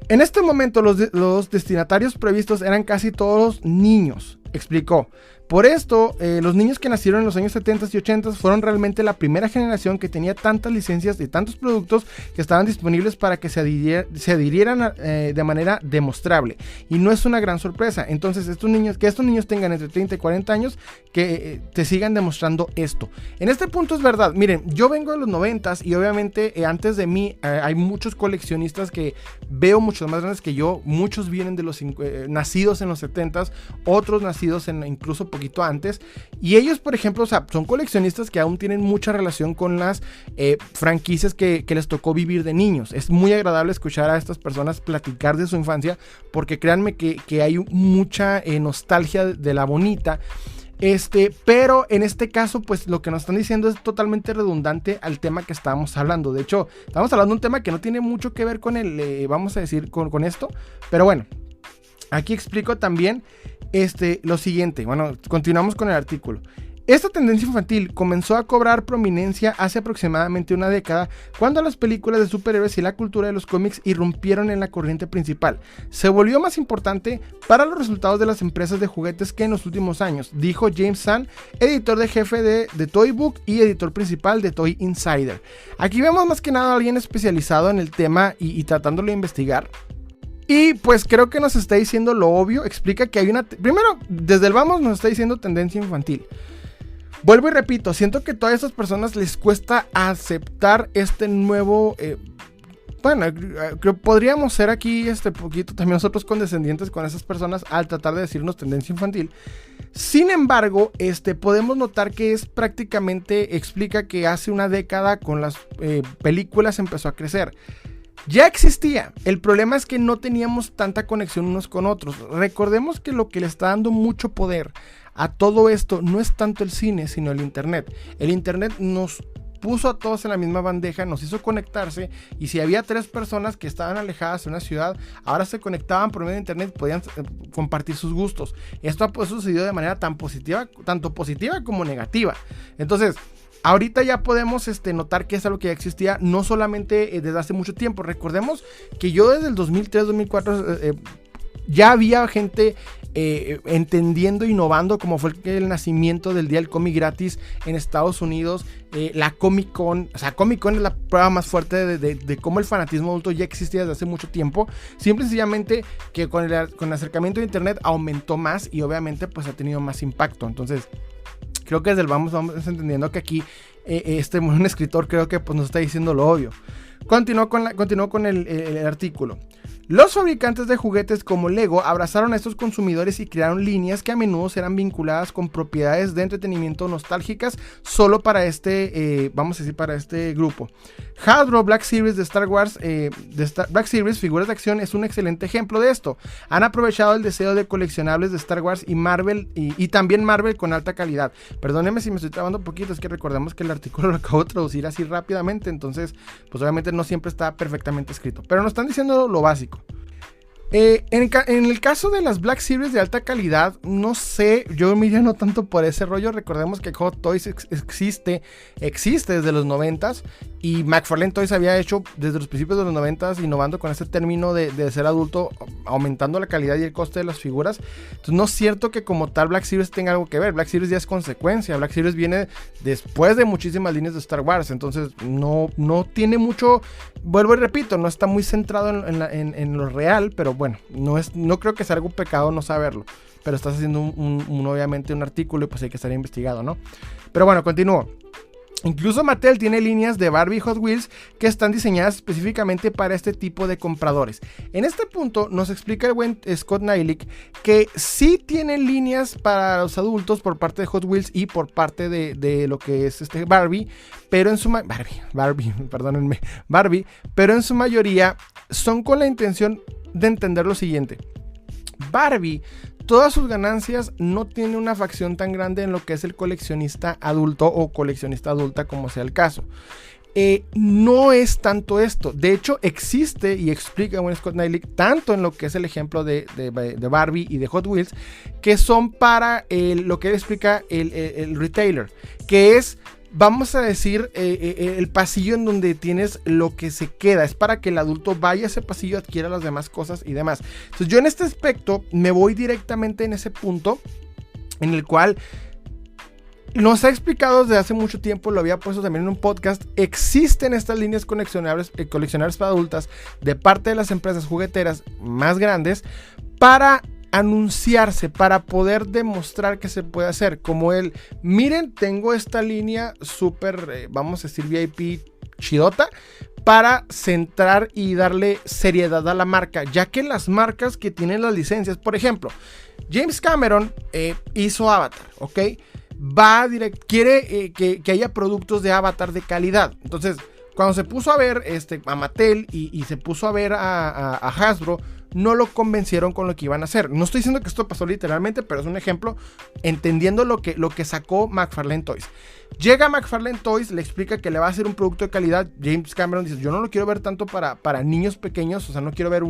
Speaker 1: En este momento los destinatarios previstos eran casi todos niños, explicó. Por esto, los niños que nacieron en los años 70 y 80 fueron realmente la primera generación que tenía tantas licencias y tantos productos que estaban disponibles para que se adhirieran de manera demostrable. Y no es una gran sorpresa. Entonces, estos niños tengan entre 30 y 40 años, que te sigan demostrando esto. En este punto es verdad. Miren, yo vengo de los 90s y obviamente antes de mí hay muchos coleccionistas que veo muchos más grandes que yo. Muchos vienen de los nacidos en los 70s, otros nacidos incluso poquito antes, y ellos por ejemplo, o sea, son coleccionistas que aún tienen mucha relación con las franquicias que les tocó vivir de niños. Es muy agradable escuchar a estas personas platicar de su infancia, porque créanme que hay mucha nostalgia de la bonita. Pero en este caso, pues lo que nos están diciendo es totalmente redundante al tema que estábamos hablando. De hecho, estamos hablando de un tema que no tiene mucho que ver con vamos a decir, con esto, pero bueno, aquí explico también lo siguiente. Bueno, continuamos con el artículo. Esta tendencia infantil comenzó a cobrar prominencia hace aproximadamente una década, cuando las películas de superhéroes y la cultura de los cómics irrumpieron en la corriente principal. Se volvió más importante para los resultados de las empresas de juguetes que en los últimos años, dijo James Sun, editor de jefe de Toy Book y editor principal de Toy Insider. Aquí vemos más que nada a alguien especializado en el tema y tratándolo de investigar. Y pues creo que nos está diciendo lo obvio. Explica que hay primero, desde el vamos nos está diciendo tendencia infantil. Vuelvo y repito, siento que a todas estas personas les cuesta aceptar este nuevo... Bueno, creo que podríamos ser aquí poquito también nosotros condescendientes con esas personas al tratar de decirnos tendencia infantil. Sin embargo, podemos notar que explica que hace una década con las películas empezó a crecer. Ya existía, el problema es que no teníamos tanta conexión unos con otros. Recordemos que lo que le está dando mucho poder a todo esto no es tanto el cine, sino el internet. El internet nos puso a todos en la misma bandeja, nos hizo conectarse, y si había 3 personas que estaban alejadas de una ciudad, ahora se conectaban por medio de internet y podían compartir sus gustos. Esto ha sucedido de manera tanto positiva como negativa. Entonces, ahorita ya podemos notar que es algo que ya existía, no solamente desde hace mucho tiempo. Recordemos que yo desde el 2003-2004 ya había gente entendiendo, innovando, como fue el nacimiento del día del cómic gratis en Estados Unidos, la Comic Con. O sea, Comic Con es la prueba más fuerte de cómo el fanatismo adulto ya existía desde hace mucho tiempo. Simple y sencillamente que con el acercamiento de internet aumentó más y obviamente pues ha tenido más impacto. Entonces, creo que desde el vamos entendiendo que aquí un escritor creo que pues nos está diciendo lo obvio. Continuó con el artículo. Los fabricantes de juguetes como Lego abrazaron a estos consumidores y crearon líneas que a menudo serán vinculadas con propiedades de entretenimiento nostálgicas solo para para este grupo. Hasbro Black Series de Star Wars, Black Series, figuras de acción, es un excelente ejemplo de esto. Han aprovechado el deseo de coleccionables de Star Wars y Marvel, y también Marvel con alta calidad. Perdónenme si me estoy trabando un poquito, es que recordemos que el artículo lo acabo de traducir así rápidamente, entonces pues obviamente no siempre está perfectamente escrito, pero nos están diciendo lo básico. En el caso de las Black Series de alta calidad, no sé, yo me iría no tanto por ese rollo. Recordemos que Hot Toys existe desde los 90s, y McFarlane Toys había hecho desde los principios de los 90s, innovando con este término de ser adulto, aumentando la calidad y el coste de las figuras. Entonces no es cierto que como tal Black Series tenga algo que ver. Black Series ya es consecuencia. Black Series viene después de muchísimas líneas de Star Wars, entonces no tiene mucho, vuelvo y repito, no está muy centrado en lo real, pero bueno, no creo que sea algún pecado no saberlo, pero estás haciendo obviamente un artículo y pues hay que estar investigado, ¿no? Pero bueno, continúo. Incluso Mattel tiene líneas de Barbie y Hot Wheels que están diseñadas específicamente para este tipo de compradores. En este punto nos explica el buen Scott Neilick que sí tienen líneas para los adultos por parte de Hot Wheels y por parte de lo que es Barbie, pero en su Barbie, pero en su mayoría son con la intención de entender lo siguiente. Barbie, todas sus ganancias no tiene una facción tan grande en lo que es el coleccionista adulto o coleccionista adulta, como sea el caso. No es tanto esto. De hecho, existe, y explica bueno Scott Neilick, tanto en lo que es el ejemplo de Barbie y de Hot Wheels, que son para lo que él explica el retailer, que es, vamos a decir, el pasillo en donde tienes lo que se queda. Es para que el adulto vaya a ese pasillo, adquiera las demás cosas y demás. Entonces yo en este aspecto me voy directamente en ese punto en el cual nos ha explicado desde hace mucho tiempo, lo había puesto también en un podcast. Existen estas líneas coleccionables para adultas de parte de las empresas jugueteras más grandes para anunciarse, para poder demostrar que se puede hacer, como miren, tengo esta línea súper, vamos a decir VIP chidota, para centrar y darle seriedad a la marca, ya que las marcas que tienen las licencias, por ejemplo, James Cameron hizo Avatar, ¿ok? Quiere que haya productos de Avatar de calidad. Entonces, cuando se puso a ver a Mattel y se puso a ver a Hasbro, no lo convencieron con lo que iban a hacer. No estoy diciendo que esto pasó literalmente, pero es un ejemplo entendiendo lo que sacó McFarlane Toys. Llega McFarlane Toys, le explica que le va a hacer un producto de calidad. James Cameron dice, yo no lo quiero ver tanto para niños pequeños, o sea, no quiero ver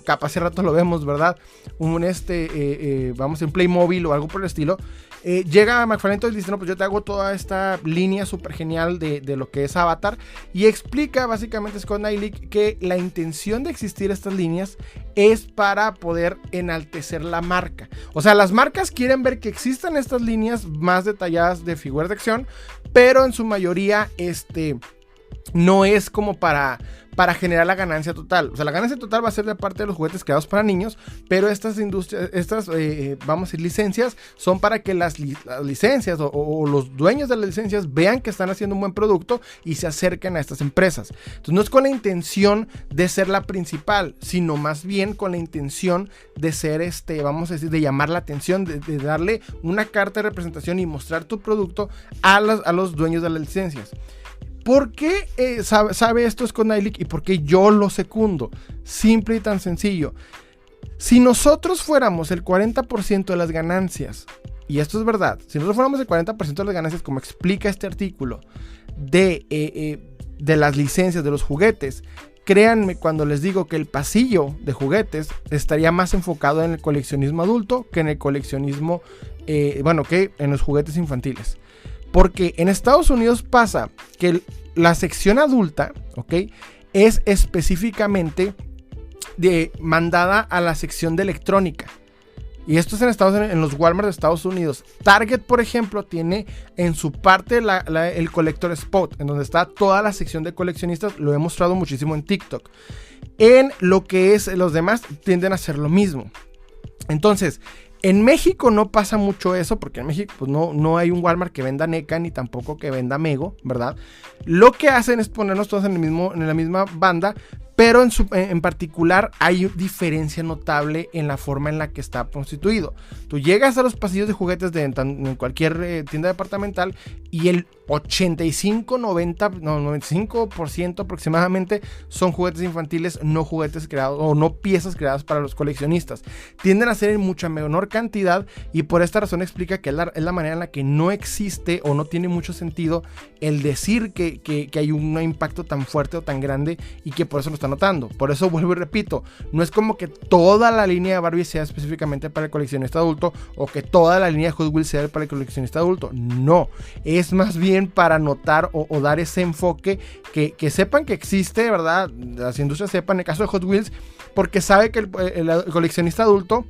Speaker 1: capaz hace rato lo vemos, ¿verdad? Vamos, en Playmobil o algo por el estilo. Llega McFarlane Toys y dice, no, pues yo te hago toda esta línea súper genial de lo que es Avatar, y explica básicamente Scott Neilick que la intención de existir estas líneas es para poder enaltecer la marca. O sea, las marcas quieren ver que existan estas líneas más detalladas de figuras de acción, pero en su mayoría no es como para generar la ganancia total. O sea, la ganancia total va a ser de parte de los juguetes creados para niños, pero estas industrias, vamos a decir, licencias, son para que las licencias o los dueños de las licencias vean que están haciendo un buen producto y se acerquen a estas empresas. Entonces, no es con la intención de ser la principal, sino más bien con la intención de ser, vamos a decir, de llamar la atención, de darle una carta de representación y mostrar tu producto a los dueños de las licencias. ¿Por qué sabe esto Scott Neilick y por qué yo lo secundo? Simple y tan sencillo. Si nosotros fuéramos el 40% de las ganancias, y esto es verdad, si nosotros fuéramos el 40% de las ganancias, como explica este artículo, de las licencias de los juguetes, créanme cuando les digo que el pasillo de juguetes estaría más enfocado en el coleccionismo adulto que en el coleccionismo, que en los juguetes infantiles. Porque en Estados Unidos pasa que la sección adulta, ¿ok?, es específicamente mandada a la sección de electrónica. Y esto es en los Walmart de Estados Unidos. Target, por ejemplo, tiene en su parte el Collector Spot, en donde está toda la sección de coleccionistas. Lo he mostrado muchísimo en TikTok. En lo que es los demás tienden a hacer lo mismo. Entonces, en México no pasa mucho eso, porque en México pues no hay un Walmart que venda NECA ni tampoco que venda Mego, ¿verdad? Lo que hacen es ponernos todos en la misma banda, pero en particular hay diferencia notable en la forma en la que está constituido. Tú llegas a los pasillos de juguetes en cualquier tienda departamental y el 95% aproximadamente son juguetes infantiles, no juguetes creados o no piezas creadas para los coleccionistas. Tienden a ser en mucha menor cantidad y por esta razón explica que es la manera en la que no existe o no tiene mucho sentido el decir que hay un impacto tan fuerte o tan grande y que por eso lo está notando. Por eso vuelvo y repito, no es como que toda la línea de Barbie sea específicamente para el coleccionista adulto o que toda la línea de Hot Wheels sea para el coleccionista adulto. No, es más bien para notar o dar ese enfoque que sepan que existe, ¿verdad? Las industrias sepan, en el caso de Hot Wheels, porque sabe que el coleccionista adulto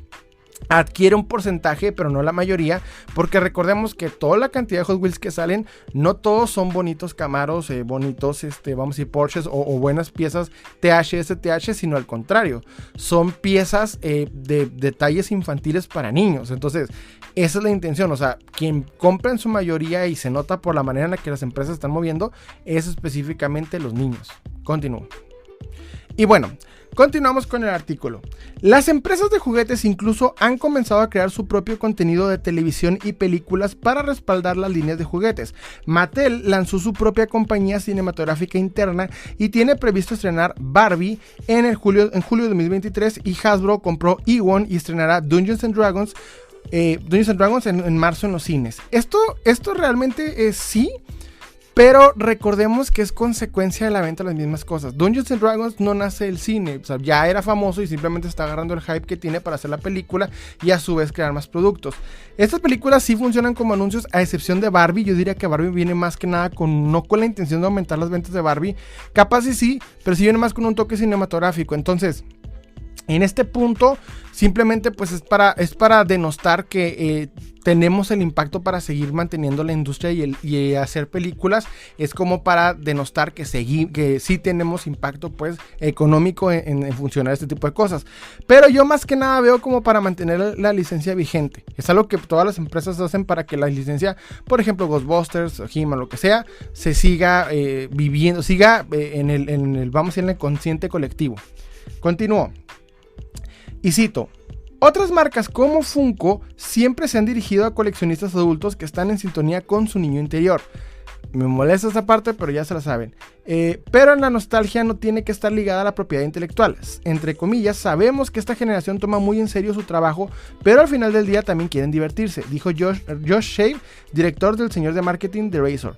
Speaker 1: adquiere un porcentaje, pero no la mayoría, porque recordemos que toda la cantidad de Hot Wheels que salen, no todos son bonitos Camaros, bonitos, vamos a decir, Porsches o buenas piezas TH, sino al contrario, son piezas de detalles infantiles para niños. Entonces, esa es la intención, o sea, quien compra en su mayoría y se nota por la manera en la que las empresas están moviendo, es específicamente los niños. Continúo. Y bueno, continuamos con el artículo. Las empresas de juguetes incluso han comenzado a crear su propio contenido de televisión y películas para respaldar las líneas de juguetes. Mattel lanzó su propia compañía cinematográfica interna y tiene previsto estrenar Barbie en julio de 2023, y Hasbro compró eOne y estrenará Dungeons and Dragons en marzo en los cines. Esto realmente sí. Pero recordemos que es consecuencia de la venta de las mismas cosas. Dungeons and Dragons no nace del cine, o sea, ya era famoso y simplemente está agarrando el hype que tiene para hacer la película y a su vez crear más productos. Estas películas sí funcionan como anuncios, a excepción de Barbie. Yo diría que Barbie viene más que nada no con la intención de aumentar las ventas de Barbie. Capaz sí, pero sí viene más con un toque cinematográfico. Entonces, en este punto, simplemente pues es para denostar que tenemos el impacto para seguir manteniendo la industria y hacer películas. Es como para denostar que sí tenemos impacto pues económico en funcionar este tipo de cosas. Pero yo más que nada veo como para mantener la licencia vigente. Es algo que todas las empresas hacen para que la licencia, por ejemplo Ghostbusters, He-Man, lo que sea, se siga viviendo, en el consciente colectivo. Continúo. Y cito: otras marcas como Funko siempre se han dirigido a coleccionistas adultos que están en sintonía con su niño interior. Me molesta esa parte, pero ya se la saben. Pero la nostalgia no tiene que estar ligada a la propiedad intelectual. Entre comillas, sabemos que esta generación toma muy en serio su trabajo, pero al final del día también quieren divertirse, dijo Josh Shave, director del señor de marketing de Razor.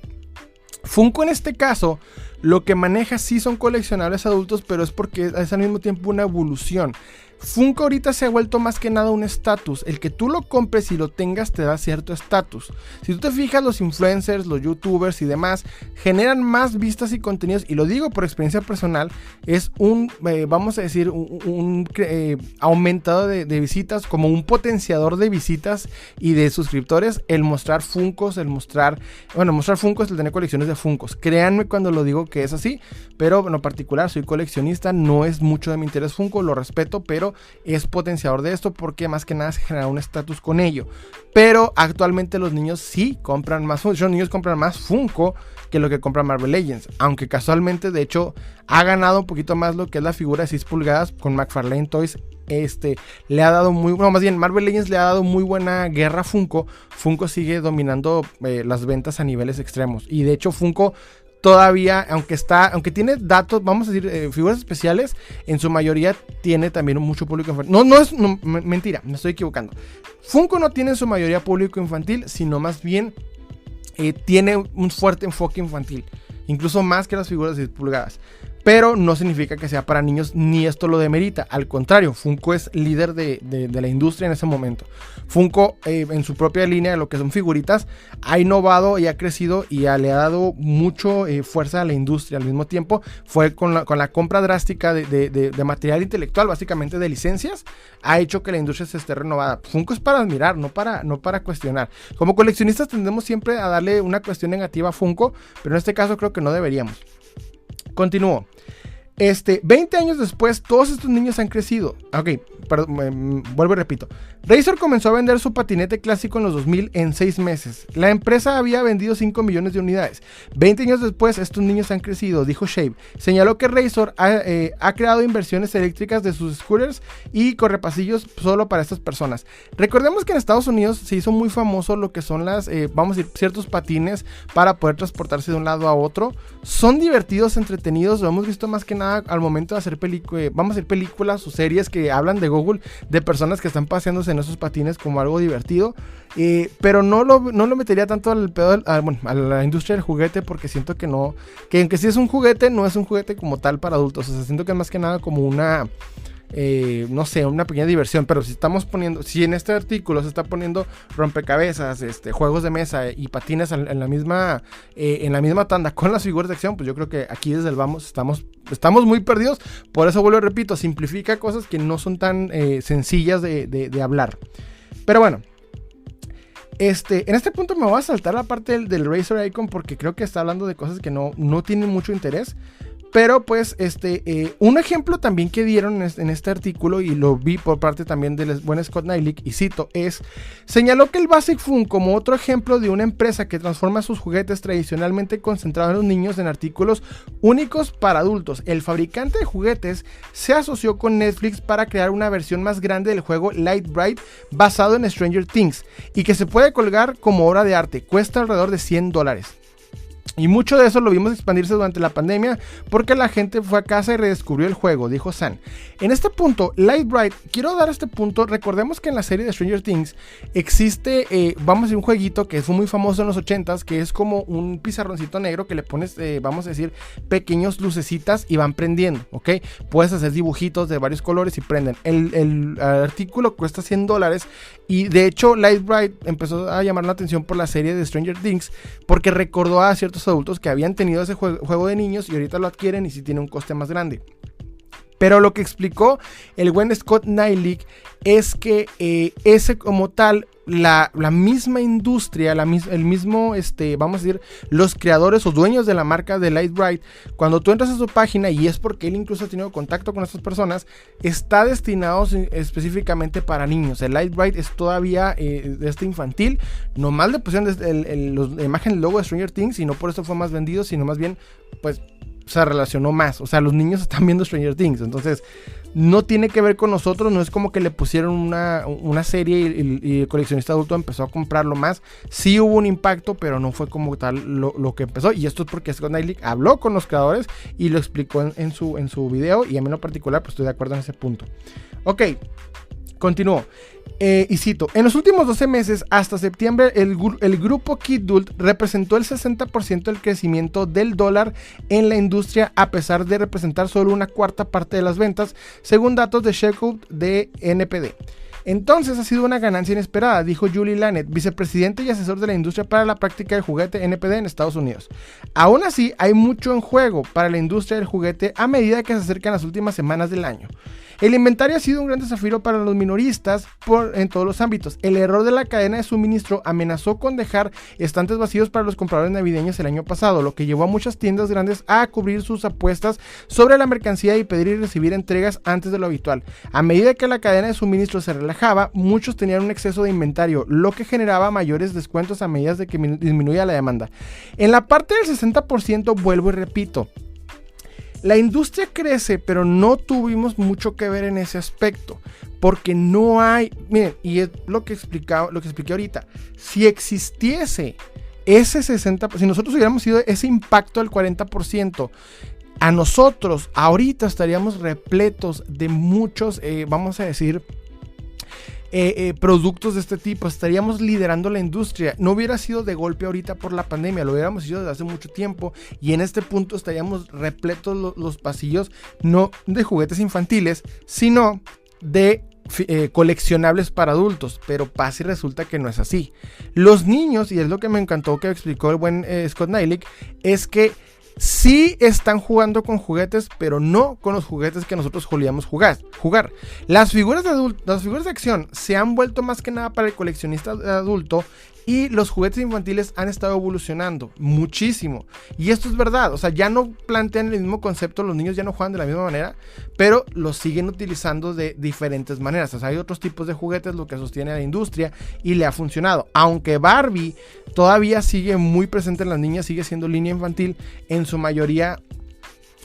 Speaker 1: Funko en este caso lo que maneja sí son coleccionables adultos, pero es porque es al mismo tiempo una evolución. Funko ahorita se ha vuelto más que nada un estatus. El que tú lo compres y lo tengas te da cierto estatus. Si tú te fijas, los influencers, los youtubers y demás generan más vistas y contenidos, y lo digo por experiencia personal, es un, vamos a decir, un aumentado de visitas, como un potenciador de visitas y de suscriptores, el mostrar Funkos, mostrar Funkos, el tener colecciones de Funkos. Créanme cuando lo digo que es así, pero en lo particular soy coleccionista, no es mucho de mi interés Funko, lo respeto, pero es potenciador de esto porque más que nada se genera un estatus con ello. Pero actualmente los niños sí compran más Funko, los niños compran más Funko que lo que compra Marvel Legends, aunque casualmente de hecho ha ganado un poquito más lo que es la figura de 6 pulgadas con McFarlane Toys. Le ha dado Marvel Legends le ha dado muy buena guerra a Funko. Funko sigue dominando las ventas a niveles extremos, y de hecho Funko todavía, aunque tiene datos, vamos a decir, figuras especiales, en su mayoría tiene también mucho público infantil. Mentira, me estoy equivocando. Funko no tiene en su mayoría público infantil, sino más bien tiene un fuerte enfoque infantil, incluso más que las figuras de 10 pulgadas. Pero no significa que sea para niños, ni esto lo demerita. Al contrario, Funko es líder de la industria en ese momento. Funko, en su propia línea de lo que son figuritas, ha innovado y ha crecido y le ha dado mucho fuerza a la industria. Al mismo tiempo, fue con la compra drástica de material intelectual, básicamente de licencias, ha hecho que la industria se esté renovada. Funko es para admirar, no para cuestionar. Como coleccionistas tendemos siempre a darle una cuestión negativa a Funko, pero en este caso creo que no deberíamos. Continúo. 20 años después, todos estos niños han crecido. Ok, perdón, vuelvo y repito. Razer comenzó a vender su patinete clásico en los 2000 en 6 meses. La empresa había vendido 5 millones de unidades. 20 años después, estos niños han crecido, dijo Shave. Señaló que Razer ha creado inversiones eléctricas de sus scooters y correpasillos solo para estas personas. Recordemos que en Estados Unidos se hizo muy famoso lo que son vamos a decir, ciertos patines para poder transportarse de un lado a otro. Son divertidos, entretenidos, lo hemos visto más que nada al momento de hacer películas o series que hablan de Google, de personas que están paseándose en esos patines como algo divertido, pero no lo metería tanto al pedo a la industria del juguete, porque siento que aunque sí es un juguete, no es un juguete como tal para adultos. O sea, siento que es más que nada como una pequeña diversión. Pero si en este artículo se está poniendo rompecabezas, juegos de mesa y patines en la misma tanda con las figuras de acción, pues yo creo que aquí desde el vamos estamos muy perdidos. Por eso vuelvo y repito, simplifica cosas que no son tan sencillas de hablar. Pero bueno, en este punto me voy a saltar la parte del Razer Icon, porque creo que está hablando de cosas que no tienen mucho interés. Pero pues un ejemplo también que dieron en este artículo, y lo vi por parte también del buen Scott Neilick, y cito, señaló que el Basic Fun, como otro ejemplo de una empresa que transforma sus juguetes tradicionalmente concentrados en los niños en artículos únicos para adultos. El fabricante de juguetes se asoció con Netflix para crear una versión más grande del juego Light Bright basado en Stranger Things, y que se puede colgar como obra de arte. Cuesta alrededor de $100. Y mucho de eso lo vimos expandirse durante la pandemia, porque la gente fue a casa y redescubrió el juego, dijo San. En este punto, Light Bright, quiero dar este punto. Recordemos que en la serie de Stranger Things existe, vamos a decir, un jueguito que fue muy famoso en los 80s, que es como un pizarroncito negro que le pones, vamos a decir, pequeños lucecitas y van prendiendo, ¿ok? Puedes hacer dibujitos de varios colores y prenden. El artículo cuesta $100, y de hecho Light Bright empezó a llamar la atención por la serie de Stranger Things, porque recordó a ciertos adultos que habían tenido ese juego de niños y ahorita lo adquieren y sí tiene un coste más grande. Pero lo que explicó el buen Scott Neilick es que ese como tal, la misma industria, el mismo, vamos a decir, los creadores o dueños de la marca de Light Bright, cuando tú entras a su página, y es porque él incluso ha tenido contacto con estas personas, está destinado específicamente para niños. El Light Bright es todavía infantil, nomás le pusieron la imagen, el logo de Stranger Things, y no por eso fue más vendido, sino más bien, pues, se relacionó más. O sea, los niños están viendo Stranger Things, entonces no tiene que ver con nosotros. No es como que le pusieron una serie y el coleccionista adulto empezó a comprarlo más. Sí hubo un impacto, pero no fue como tal lo que empezó. Y esto es porque Scott Neilick habló con los creadores y lo explicó en su video, y a mí en lo particular pues estoy de acuerdo en ese punto. Ok, Continuó. Y cito, en los últimos 12 meses hasta septiembre el grupo Kidult representó el 60% del crecimiento del dólar en la industria, a pesar de representar solo una cuarta parte de las ventas, según datos de Sharecode de NPD. Entonces ha sido una ganancia inesperada, dijo Julie Lanet, vicepresidente y asesor de la industria para la práctica del juguete NPD en Estados Unidos. Aún así, hay mucho en juego para la industria del juguete a medida que se acercan las últimas semanas del año. El inventario ha sido un gran desafío para los minoristas en todos los ámbitos. El error de la cadena de suministro amenazó con dejar estantes vacíos para los compradores navideños el año pasado, lo que llevó a muchas tiendas grandes a cubrir sus apuestas sobre la mercancía y pedir y recibir entregas antes de lo habitual. A medida que la cadena de suministro se relajaba, muchos tenían un exceso de inventario, lo que generaba mayores descuentos a medida de que disminuía la demanda. En la parte del 60%, vuelvo y repito, la industria crece, pero no tuvimos mucho que ver en ese aspecto, porque no hay, miren, y es lo que expliqué ahorita, si existiese ese 60%, si nosotros hubiéramos sido ese impacto del 40%, a nosotros ahorita estaríamos repletos de muchos, vamos a decir, productos de este tipo, estaríamos liderando la industria. No hubiera sido de golpe ahorita por la pandemia, lo hubiéramos sido desde hace mucho tiempo, y en este punto estaríamos repletos los pasillos, no de juguetes infantiles, sino de coleccionables para adultos. Pero pasa y resulta que no es así. Los niños, y es lo que me encantó que explicó el buen Scott Neilick, es que sí están jugando con juguetes, pero no con los juguetes que nosotros solíamos jugar. Las figuras de acción se han vuelto más que nada para el coleccionista adulto, y los juguetes infantiles han estado evolucionando muchísimo. Y esto es verdad, o sea, ya no plantean el mismo concepto, los niños ya no juegan de la misma manera, pero los siguen utilizando de diferentes maneras. O sea, hay otros tipos de juguetes, lo que sostiene a la industria, y le ha funcionado. Aunque Barbie todavía sigue muy presente en las niñas, sigue siendo línea infantil, en su mayoría,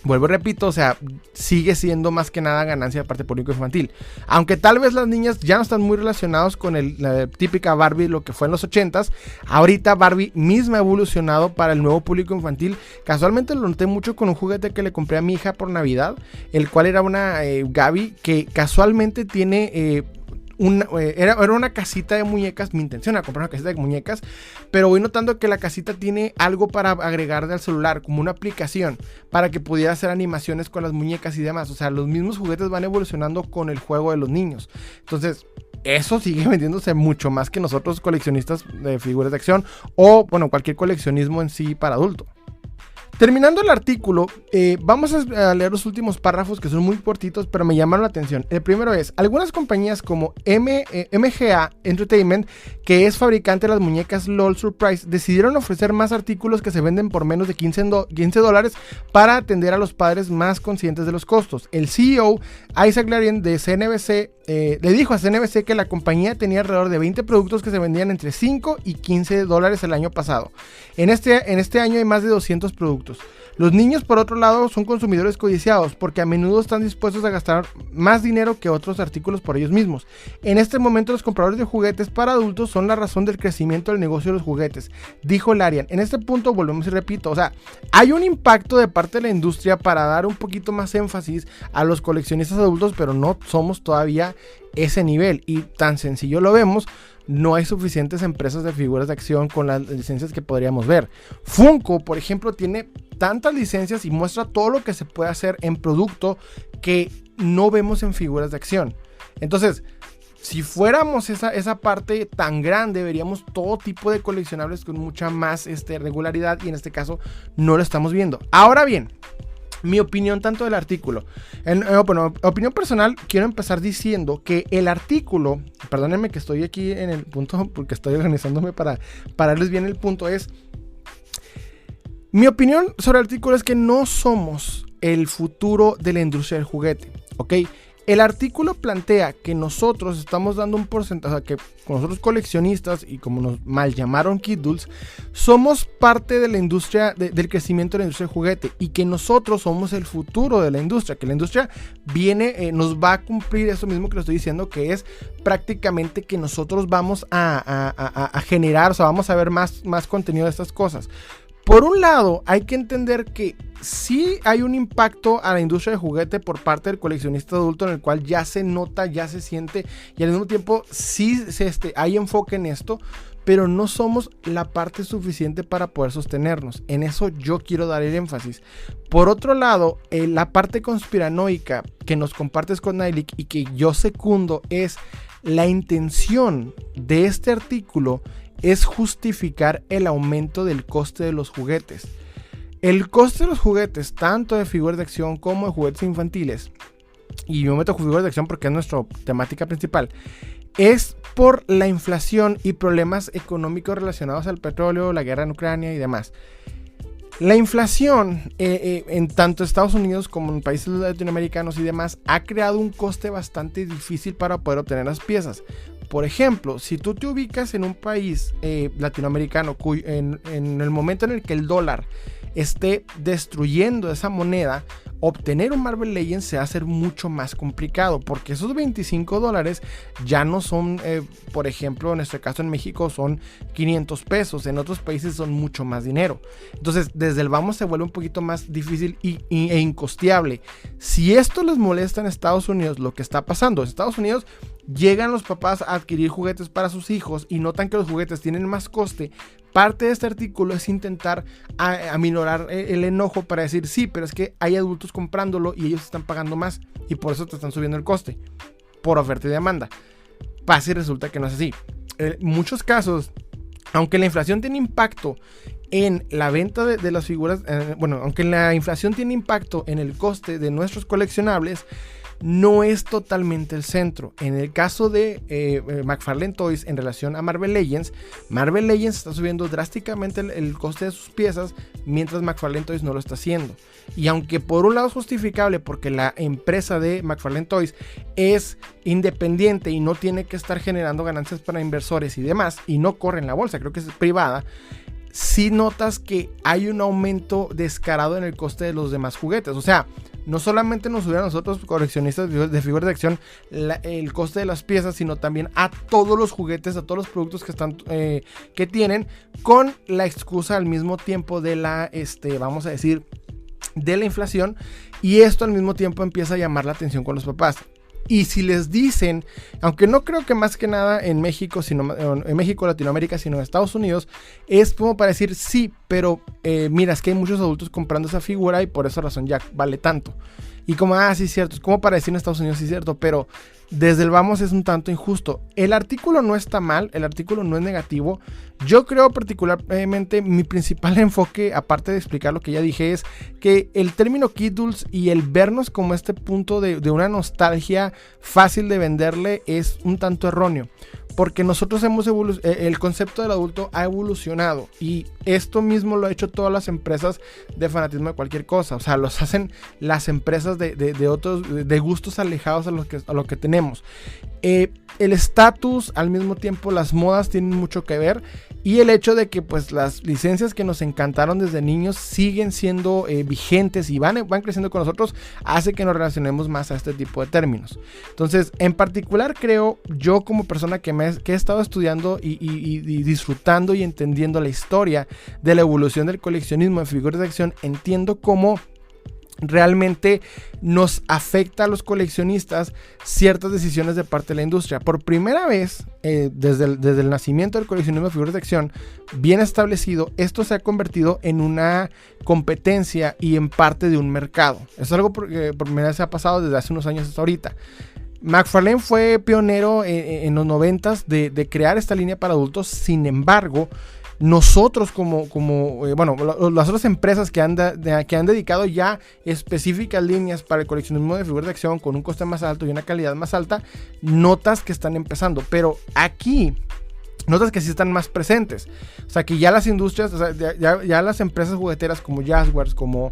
Speaker 1: vuelvo y repito, o sea, sigue siendo más que nada ganancia de parte del público infantil. Aunque tal vez las niñas ya no están muy relacionados con la típica Barbie, lo que fue en los 80s. Ahorita Barbie misma ha evolucionado para el nuevo público infantil. Casualmente lo noté mucho con un juguete que le compré a mi hija por Navidad, el cual era una Gaby que casualmente tiene... era una casita de muñecas. Mi intención era comprar una casita de muñecas, pero voy notando que la casita tiene algo para agregarle al celular, como una aplicación para que pudiera hacer animaciones con las muñecas y demás. O sea, los mismos juguetes van evolucionando con el juego de los niños. Entonces, eso sigue vendiéndose mucho más que nosotros coleccionistas de figuras de acción, o bueno, cualquier coleccionismo en sí para adulto. Terminando el artículo, vamos a leer los últimos párrafos, que son muy cortitos, pero me llamaron la atención. El primero es: algunas compañías como MGA Entertainment, que es fabricante de las muñecas LOL Surprise, decidieron ofrecer más artículos que se venden por menos de $15 para atender a los padres más conscientes de los costos. El CEO, Isaac Larian, de CNBC, le dijo a CNBC que la compañía tenía alrededor de 20 productos que se vendían entre $5 y $15 el año pasado. En este año hay más de 200 productos. Los niños, por otro lado, son consumidores codiciados, porque a menudo están dispuestos a gastar más dinero que otros artículos por ellos mismos. En este momento, los compradores de juguetes para adultos son la razón del crecimiento del negocio de los juguetes, dijo Larian. En este punto, volvemos y repito, o sea, hay un impacto de parte de la industria para dar un poquito más énfasis a los coleccionistas adultos, pero no somos todavía ese nivel, y tan sencillo lo vemos. No hay suficientes empresas de figuras de acción con las licencias que podríamos ver. Funko, por ejemplo, tiene tantas licencias y muestra todo lo que se puede hacer en producto que no vemos en figuras de acción. Entonces, si fuéramos esa parte tan grande, veríamos todo tipo de coleccionables con mucha más regularidad, y en este caso no lo estamos viendo. Ahora bien, mi opinión tanto del artículo. Bueno, opinión personal, quiero empezar diciendo que el artículo, perdónenme que estoy aquí en el punto porque estoy organizándome para darles bien el punto, es... Mi opinión sobre el artículo es que no somos el futuro de la industria del juguete, ¿ok? El artículo plantea que nosotros estamos dando un porcentaje, o sea, que nosotros coleccionistas, y como nos mal llamaron Kidults, somos parte de la industria, del crecimiento de la industria del juguete, y que nosotros somos el futuro de la industria, que la industria viene, nos va a cumplir eso mismo que lo estoy diciendo, que es prácticamente que nosotros vamos a generar, o sea, vamos a ver más contenido de estas cosas. Por un lado, hay que entender que sí hay un impacto a la industria de juguete por parte del coleccionista adulto, en el cual ya se nota, ya se siente, y al mismo tiempo sí hay enfoque en esto, pero no somos la parte suficiente para poder sostenernos. En eso yo quiero dar el énfasis. Por otro lado, la parte conspiranoica que nos compartes con Nailik y que yo secundo es la intención de este artículo es justificar el aumento del coste de los juguetes. El coste de los juguetes, tanto de figuras de acción como de juguetes infantiles, y yo meto figuras de acción porque es nuestra temática principal, es por la inflación y problemas económicos relacionados al petróleo, la guerra en Ucrania y demás. La inflación en tanto Estados Unidos como en países latinoamericanos y demás ha creado un coste bastante difícil para poder obtener las piezas. Por ejemplo, si tú te ubicas en un país latinoamericano en el momento en el que el dólar esté destruyendo esa moneda, obtener un Marvel Legends se va a hacer mucho más complicado, porque esos $25 ya no son, por ejemplo, en nuestro caso en México son 500 pesos, en otros países son mucho más dinero. Entonces, desde el vamos se vuelve un poquito más difícil e incosteable. Si esto les molesta en Estados Unidos, lo que está pasando en Estados Unidos, llegan los papás a adquirir juguetes para sus hijos y notan que los juguetes tienen más coste. Parte de este artículo es intentar aminorar el enojo para decir, sí, pero es que hay adultos comprándolo y ellos están pagando más y por eso te están subiendo el coste por oferta y demanda. Pasa y resulta que no es así. En muchos casos, aunque la inflación tiene impacto en la venta de las figuras, aunque la inflación tiene impacto en el coste de nuestros coleccionables, no es totalmente el centro. En el caso de McFarlane Toys en relación a Marvel Legends está subiendo drásticamente el coste de sus piezas, mientras McFarlane Toys no lo está haciendo. Y aunque por un lado es justificable porque la empresa de McFarlane Toys es independiente y no tiene que estar generando ganancias para inversores y demás, y no corre en la bolsa, creo que es privada, sí notas que hay un aumento descarado en el coste de los demás juguetes. O sea, no solamente nos sube a nosotros coleccionistas de figuras de acción el coste de las piezas, sino también a todos los juguetes, a todos los productos que tienen, con la excusa al mismo tiempo de la, vamos a decir, de la inflación, y esto al mismo tiempo empieza a llamar la atención con los papás. Y si les dicen, aunque no creo que más que nada en México, Latinoamérica, sino en Estados Unidos, es como para decir sí, pero mira, es que hay muchos adultos comprando esa figura y por esa razón ya vale tanto. Y como, sí, cierto, es como para decir en Estados Unidos, sí, cierto, pero desde el vamos es un tanto injusto. El artículo no está mal, el artículo no es negativo. Yo creo particularmente mi principal enfoque, aparte de explicar lo que ya dije, es que el término Kidults y el vernos como este punto de una nostalgia fácil de venderle es un tanto erróneo. Porque nosotros el concepto del adulto ha evolucionado y esto mismo lo ha hecho todas las empresas de fanatismo de cualquier cosa. O sea, los hacen las empresas de otros, de gustos alejados a lo que tenemos. El estatus, al mismo tiempo las modas tienen mucho que ver, y el hecho de que pues las licencias que nos encantaron desde niños siguen siendo vigentes y van creciendo con nosotros, hace que nos relacionemos más a este tipo de términos. Entonces, en particular creo, yo como persona que he estado estudiando y disfrutando y entendiendo la historia de la evolución del coleccionismo de figuras de acción, entiendo cómo realmente nos afecta a los coleccionistas ciertas decisiones de parte de la industria. Por primera vez, desde el nacimiento del coleccionismo de figuras de acción bien establecido, esto se ha convertido en una competencia y en parte de un mercado. Es algo que por primera vez se ha pasado desde hace unos años hasta ahorita. McFarlane fue pionero en los 90s de crear esta línea para adultos. Sin embargo, nosotros las otras empresas que han dedicado ya específicas líneas para el coleccionismo de figuras de acción con un coste más alto y una calidad más alta, notas que están empezando, pero aquí notas que sí están más presentes. O sea, que ya las industrias, o sea, ya las empresas jugueteras como Jaguars, como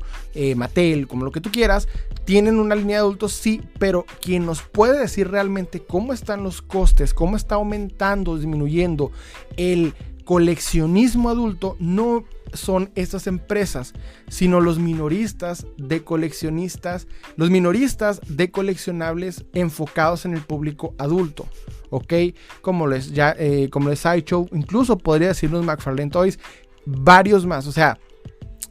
Speaker 1: Mattel, como lo que tú quieras, tienen una línea de adultos, sí, pero quien nos puede decir realmente cómo están los costes, cómo está aumentando, disminuyendo el coleccionismo adulto, no son estas empresas, sino los minoristas de coleccionistas, los minoristas de coleccionables enfocados en el público adulto, ¿ok? Como les Sideshow, incluso podría decirnos McFarlane Toys, varios más. O sea,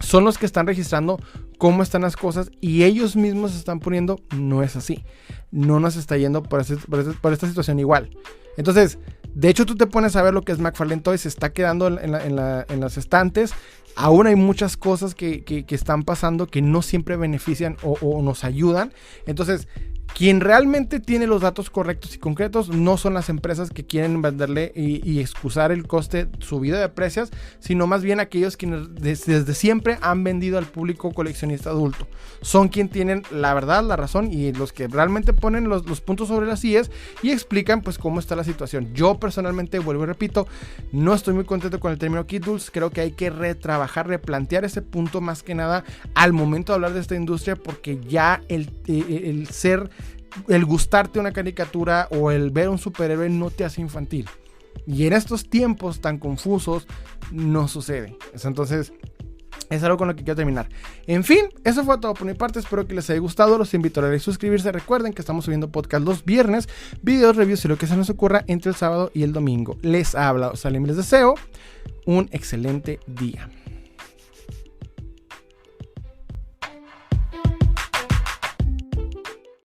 Speaker 1: son los que están registrando cómo están las cosas y ellos mismos se están poniendo, no es así, no nos está yendo por esta situación igual. Entonces, de hecho tú te pones a ver lo que es McFarlane Toys, se está quedando en las estantes. Aún hay muchas cosas que están pasando que no siempre benefician o nos ayudan. Entonces, quien realmente tiene los datos correctos y concretos no son las empresas que quieren venderle y excusar el coste subida de precios, sino más bien aquellos quienes desde siempre han vendido al público coleccionista adulto. Son quienes tienen la verdad, la razón y los que realmente ponen los puntos sobre las IES y explican pues cómo está la situación. Yo personalmente, vuelvo y repito, no estoy muy contento con el término Kid Tools. Creo que hay que retrabajar, replantear ese punto más que nada al momento de hablar de esta industria, porque ya el gustarte una caricatura o el ver un superhéroe no te hace infantil. Y en estos tiempos tan confusos no sucede. Entonces, es algo con lo que quiero terminar. En fin, eso fue todo por mi parte. Espero que les haya gustado. Los invito a suscribirse. Recuerden que estamos subiendo podcast los viernes, videos, reviews y lo que se nos ocurra entre el sábado y el domingo. Les habla Salim y les deseo un excelente día.